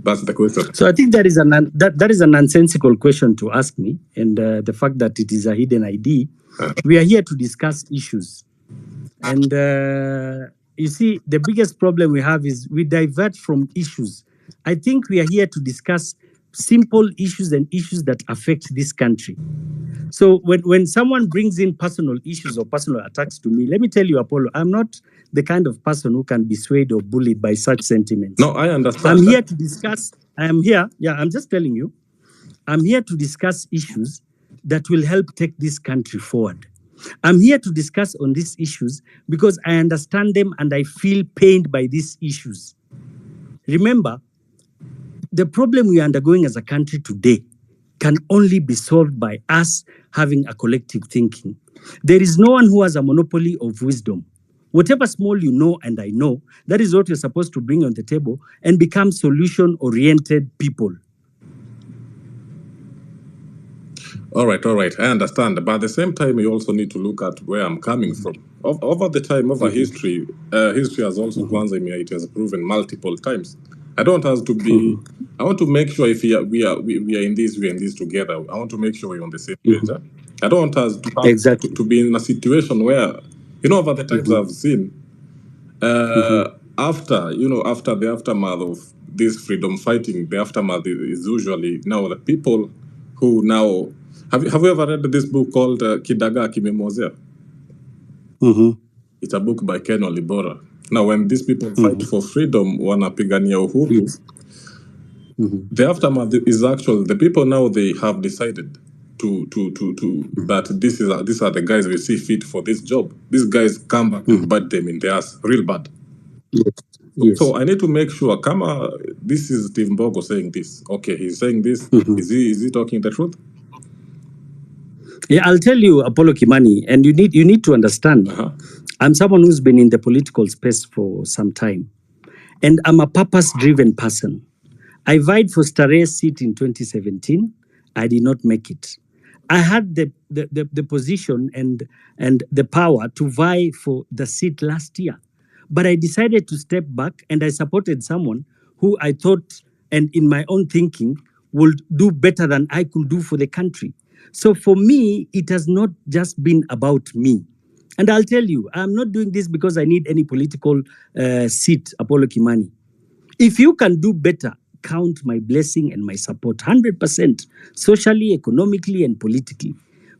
Speaker 8: That's the question.
Speaker 12: So I think that is a nonsensical question to ask me, and the fact that it is a hidden ID. We are here to discuss issues, and you see, the biggest problem we have is we divert from issues. I think we are here to discuss simple issues and issues that affect this country. So when someone brings in personal issues or personal attacks to me, let me tell you, Apollo, I'm not the kind of person who can be swayed or bullied by such sentiments.
Speaker 8: No, I understand.
Speaker 12: I'm here to discuss. I'm just telling you, I'm here to discuss issues that will help take this country forward. I'm here to discuss on these issues because I understand them and I feel pained by these issues. Remember, the problem we are undergoing as a country today can only be solved by us having a collective thinking. There is no one who has a monopoly of wisdom. Whatever small you know and I know, that is what you're supposed to bring on the table and become solution-oriented people.
Speaker 8: All right. I understand. But at the same time, you also need to look at where I'm coming from. Over the time, history, history has also, it has proven multiple times. I don't have to be, I want to make sure if we are in this together. I want to make sure we're on the same page. I don't want us to be in a situation where, over the times I've seen, after the aftermath of this freedom fighting, the aftermath is usually now the people who now, have you ever read this book called Kidagaa Kimemwozea? It's a book by Ken Walibora. Now, when these people fight for freedom, wanapigania uhuru, the aftermath is actually the people now, they have decided that these are the guys we see fit for this job. These guys come back and bite them in the ass, real bad.
Speaker 12: Yes.
Speaker 8: So I need to make sure, this is Steve Mbogo saying this. Okay, he's saying this. Is he talking the truth?
Speaker 12: Yeah, I'll tell you, Apollo Kimani, and you need to understand. I'm someone who's been in the political space for some time, and I'm a purpose-driven person. I vied for Starehe's seat in 2017. I did not make it. I had the position and the power to vie for the seat last year, but I decided to step back, and I supported someone who I thought, and in my own thinking, would do better than I could do for the country. So for me, it has not just been about me. And I'll tell you, I'm not doing this because I need any political seat, Apollo Kimani. If you can do better, count my blessing and my support 100%, socially, economically, and politically.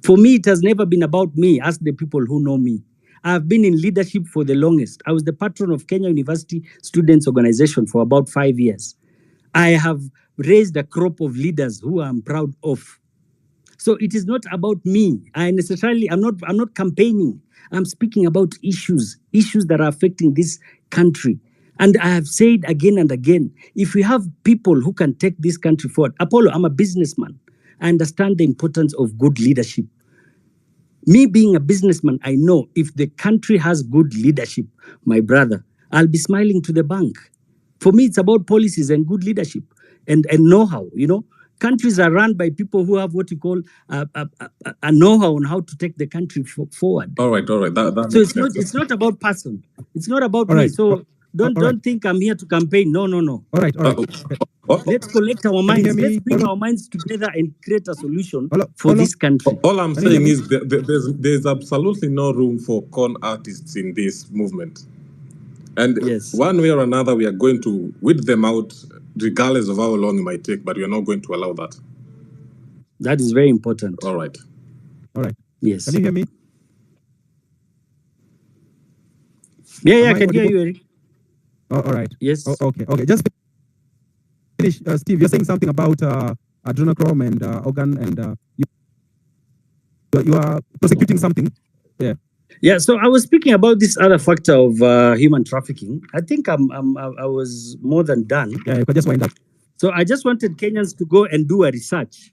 Speaker 12: For me, it has never been about me. Ask the people who know me. I've been in leadership for the longest. I was the patron of Kenya University Students Organization for about 5 years. I have raised a crop of leaders who I'm proud of. So it is not about me. I'm not campaigning. I'm speaking about issues that are affecting this country. And I have said again and again, if we have people who can take this country forward, Apollo, I'm a businessman. I understand the importance of good leadership. Me being a businessman, I know if the country has good leadership, my brother, I'll be smiling to the bank. For me, it's about policies and good leadership and know-how, you know. Countries are run by people who have what you call a know-how on how to take the country forward.
Speaker 8: All right. That
Speaker 12: So
Speaker 8: makes
Speaker 12: it's not about person. It's not about
Speaker 2: All
Speaker 12: me.
Speaker 2: right.
Speaker 12: So don't think I'm here to campaign. No.
Speaker 2: All right.
Speaker 12: Let's collect our
Speaker 2: Can you
Speaker 12: minds.
Speaker 2: hear me,
Speaker 12: Let's bring
Speaker 2: Paulo?
Speaker 12: our minds together and create a solution
Speaker 2: Paulo?
Speaker 12: for this country.
Speaker 8: All I'm
Speaker 2: Can you hear
Speaker 8: saying
Speaker 2: me?
Speaker 8: is there's absolutely no room for con artists in this movement. And
Speaker 12: Yes.
Speaker 8: one way or another, we are going to weed them out, regardless of how long it might take, but we are not going to allow that.
Speaker 12: That is very important.
Speaker 8: All right.
Speaker 12: Yes.
Speaker 2: Can you hear me?
Speaker 12: Yeah,
Speaker 2: Am
Speaker 12: I can hear
Speaker 2: audible?
Speaker 12: you, Eric.
Speaker 2: All right.
Speaker 12: Yes.
Speaker 2: Okay. Just finish, Steve. You're saying something about adrenochrome and organ, and you are prosecuting something. Yeah.
Speaker 12: Yeah, so I was speaking about this other factor of human trafficking. I think I was more than done.
Speaker 2: Yeah, you can just wind up.
Speaker 12: So I just wanted Kenyans to go and do a research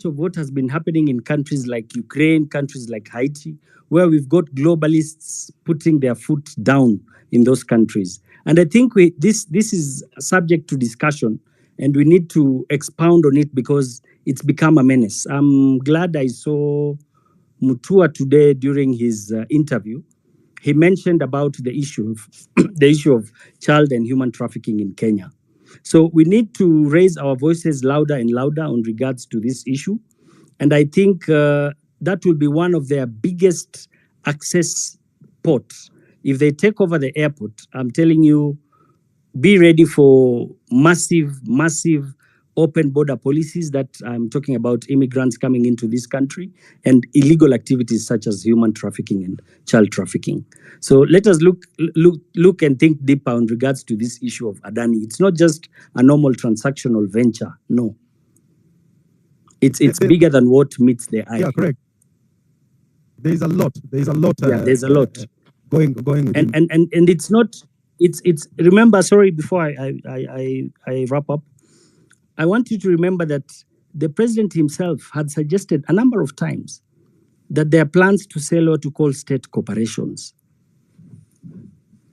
Speaker 12: of what has been happening in countries like Ukraine, countries like Haiti, where we've got globalists putting their foot down in those countries. And I think this is subject to discussion, and we need to expound on it because it's become a menace. I'm glad I saw Mutua today during his interview. He mentioned about the issue of child and human trafficking in Kenya. So we need to raise our voices louder and louder on regards to this issue. And I think that will be one of their biggest access ports. If they take over the airport, I'm telling you, be ready for massive open border policies that I'm talking about immigrants coming into this country and illegal activities such as human trafficking and child trafficking. So let us look and think deeper on regards to this issue of Adani. It's not just a normal transactional venture. No. It's bigger than what meets the eye.
Speaker 2: Yeah, correct. There's a lot.
Speaker 12: There's a lot
Speaker 2: going.
Speaker 12: And it's not. It's. Remember, sorry. Before I wrap up, I want you to remember that the president himself had suggested a number of times that there are plans to sell what you call state corporations.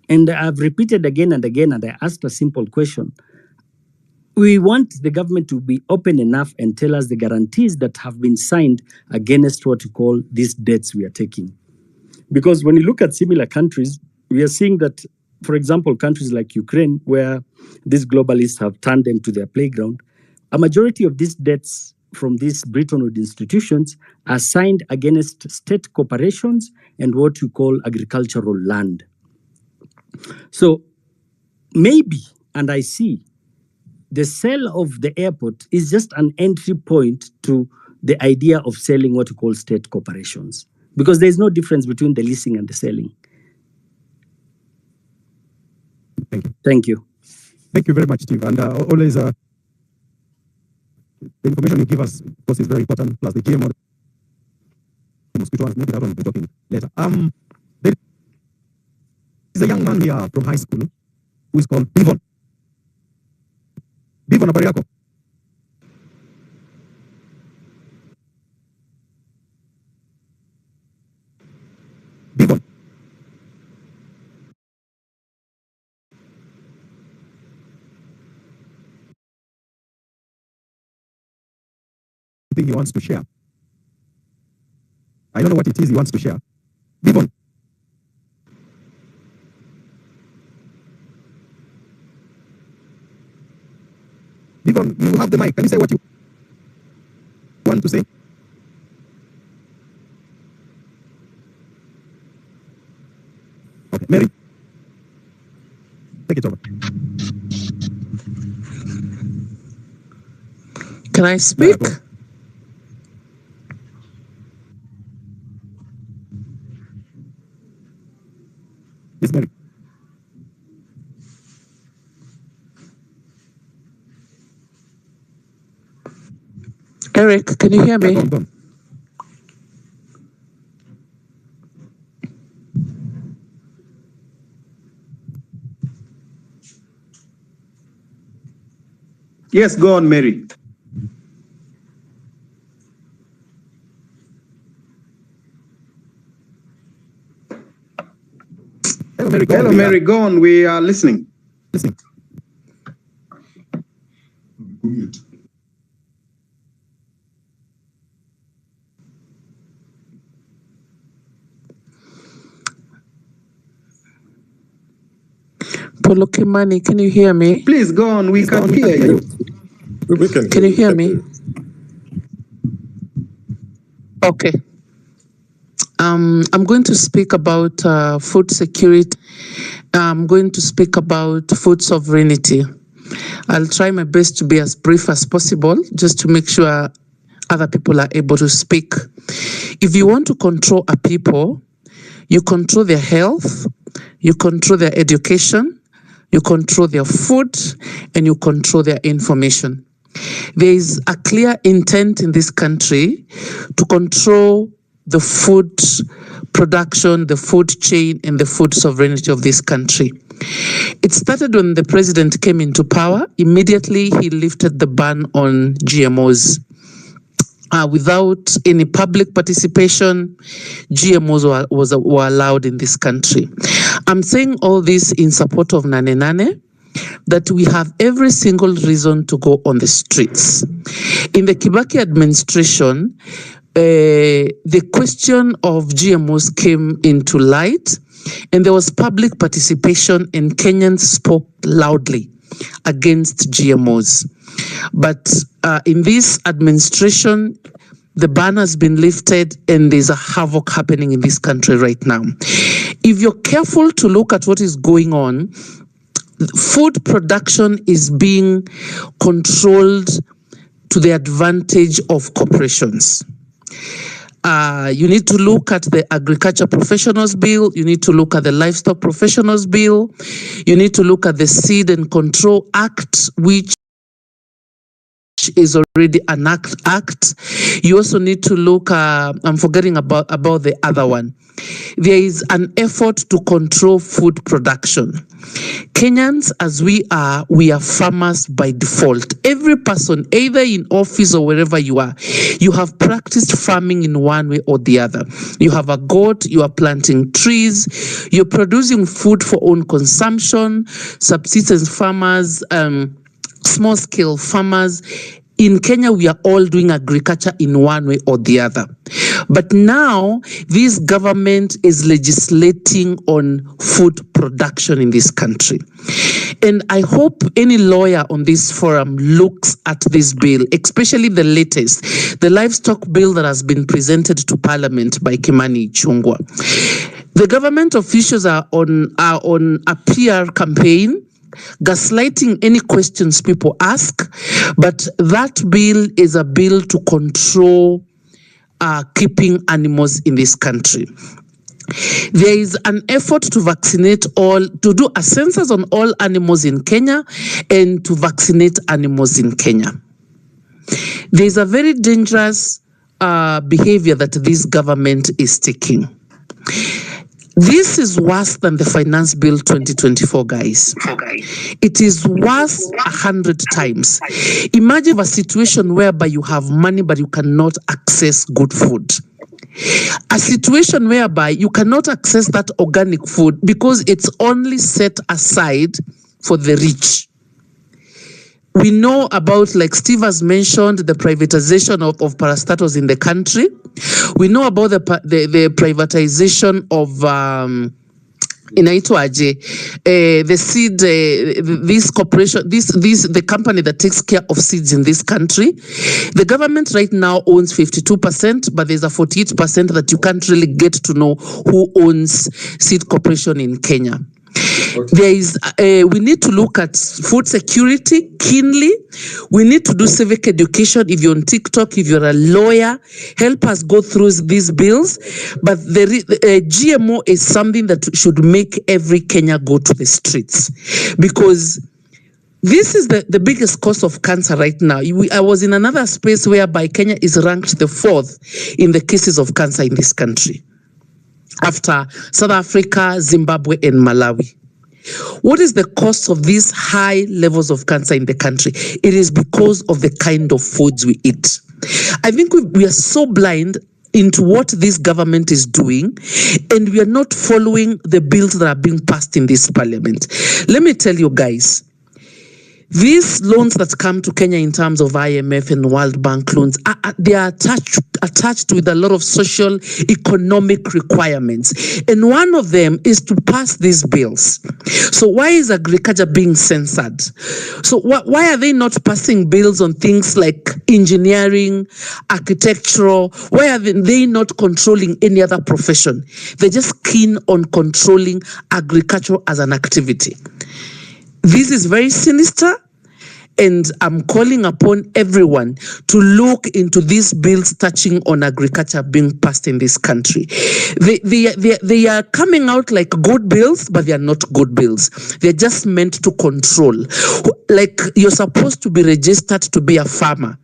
Speaker 12: And I've repeated again and again, and I asked a simple question. We want the government to be open enough and tell us the guarantees that have been signed against what you call these debts we are taking. Because when you look at similar countries, we are seeing that, for example, countries like Ukraine, where these globalists have turned them to their playground, a majority of these debts from these Bretton Woods institutions are signed against state corporations and what you call agricultural land. So maybe, and I see, the sale of the airport is just an entry point to the idea of selling what you call state corporations, because there's no difference between the leasing and the selling. Thank you.
Speaker 2: Thank you very much, Steve. And always, the information you give us, of course, is very important. Plus the GMO, the mosquito ones, maybe that one we'll be talking later. There is a young man here from high school who is called Bivon. Bivon, habari yako? Bivon. Thing he wants to share. I don't know what it is he wants to share. Bivon. Bivon, you have the mic. Can you say what you want to say? take it over.
Speaker 13: Can I speak?
Speaker 2: Yes, Mary.
Speaker 13: Eric, can you hear me?
Speaker 2: Go on.
Speaker 14: Yes, go on, Mary.
Speaker 2: Hello, Mary. Go on.
Speaker 14: Hello, Mary, go on. We are listening.
Speaker 2: Listening.
Speaker 13: Polo Kimani, can you hear me?
Speaker 14: Please go on. We can hear you.
Speaker 8: We can.
Speaker 13: Can you hear me? Okay. I'm going to speak about food security. I'm going to speak about food sovereignty. I'll try my best to be as brief as possible, just to make sure other people are able to speak. If you want to control a people, you control their health, you control their education, you control their food, and you control their information. There is a clear intent in this country to control the food production, the food chain, and the food sovereignty of this country. It started when the president came into power. Immediately, he lifted the ban on GMOs. Without any public participation, GMOs were allowed in this country. I'm saying all this in support of Nane Nane, that we have every single reason to go on the streets. In the Kibaki administration, the question of GMOs came into light, and there was public participation, and Kenyans spoke loudly against GMOs. But in this administration, the ban has been lifted, and there's a havoc happening in this country right now. If you're careful to look at what is going on, food production is being controlled to the advantage of corporations. You need to look at the Agriculture Professionals Bill. You need to look at the Livestock Professionals Bill. You need to look at the Seed and Control Act, which is already an act. You also need to look, I'm forgetting about the other one. There is an effort to control food production. Kenyans, as we are farmers by default. Every person, either in office or wherever you are, you have practiced farming in one way or the other. You have a goat, you are planting trees, you're producing food for own consumption, subsistence farmers, small-scale farmers. In Kenya, we are all doing agriculture in one way or the other. But now, this government is legislating on food production in this country. And I hope any lawyer on this forum looks at this bill, especially the latest, the livestock bill that has been presented to Parliament by Kimani Ichung'wah. The government officials are on a PR campaign, gaslighting any questions people ask, but that bill is a bill to control keeping animals in this country. There is an effort to vaccinate to do a census on all animals in Kenya and to vaccinate animals in Kenya. There is a very dangerous behavior that this government is taking. This is worse than the Finance Bill 2024, guys. It is worse 100 times. Imagine a situation whereby you have money, but you cannot access good food. A situation whereby you cannot access that organic food because it's only set aside for the rich. We know about, like Steve has mentioned, the privatization of parastatals in the country. We know about the privatization of the seed, this corporation, the company that takes care of seeds in this country. The government right now owns 52%, but there's a 48% that you can't really get to know who owns Seed Corporation in Kenya. There is, we need to look at food security keenly. We need to do civic education. If you're on TikTok, if you're a lawyer, help us go through these bills. But the GMO is something that should make every Kenya go to the streets, because this is the biggest cause of cancer right now. I was in another space whereby Kenya is ranked the 4th in the cases of cancer in this country, after South Africa, Zimbabwe, and Malawi. What is the cause of these high levels of cancer in the country? It is because of the kind of foods we eat. I think we are so blind into what this government is doing, and we are not following the bills that are being passed in this parliament. Let me tell you guys, these loans that come to Kenya in terms of IMF and World Bank loans, they are attached with a lot of social economic requirements. And one of them is to pass these bills. So why is agriculture being censored? So why are they not passing bills on things like engineering, architectural? Why are they not controlling any other profession? They're just keen on controlling agriculture as an activity. This is very sinister, and I'm calling upon everyone to look into these bills touching on agriculture being passed in this country. They are coming out like good bills, but they are not good bills. They're just meant to control. Like, you're supposed to be registered to be a farmer.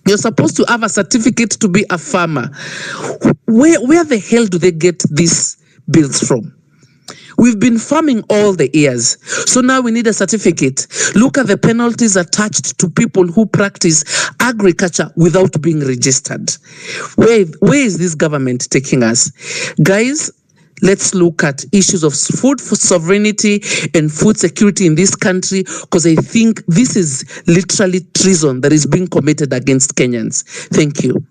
Speaker 13: You're supposed to have a certificate to be a farmer. Where the hell do they get these bills from? We've been farming all the years, so now we need a certificate. Look at the penalties attached to people who practice agriculture without being registered. Where is this government taking us? Guys, let's look at issues of food sovereignty and food security in this country, because I think this is literally treason that is being committed against Kenyans. Thank you.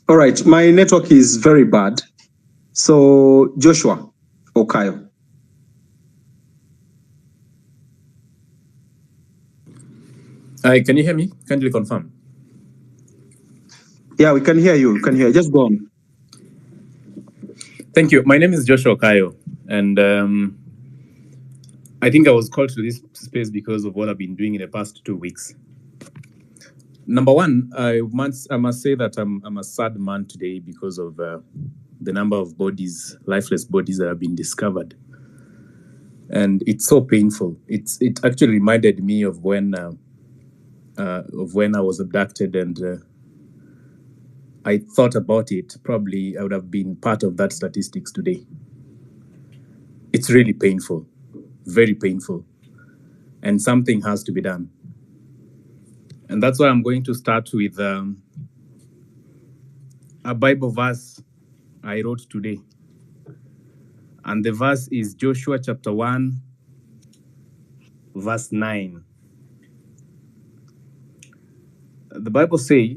Speaker 14: All right, my network is very bad. So Joshua Okayo.
Speaker 15: Hi, can you hear me? Kindly confirm.
Speaker 14: Yeah, we can hear you. We can hear you. Just go on.
Speaker 15: Thank you. My name is Joshua Okayo, and I think I was called to this space because of what I've been doing in the past 2 weeks. Number one, I must say that I'm a sad man today because of the number of bodies, lifeless bodies that have been discovered, and it's so painful. It actually reminded me of when I was abducted, and I thought about it. Probably I would have been part of that statistics today. It's really painful, very painful, and something has to be done. And that's why I'm going to start with a Bible verse I wrote today. And the verse is Joshua chapter 1, verse 9. The Bible says,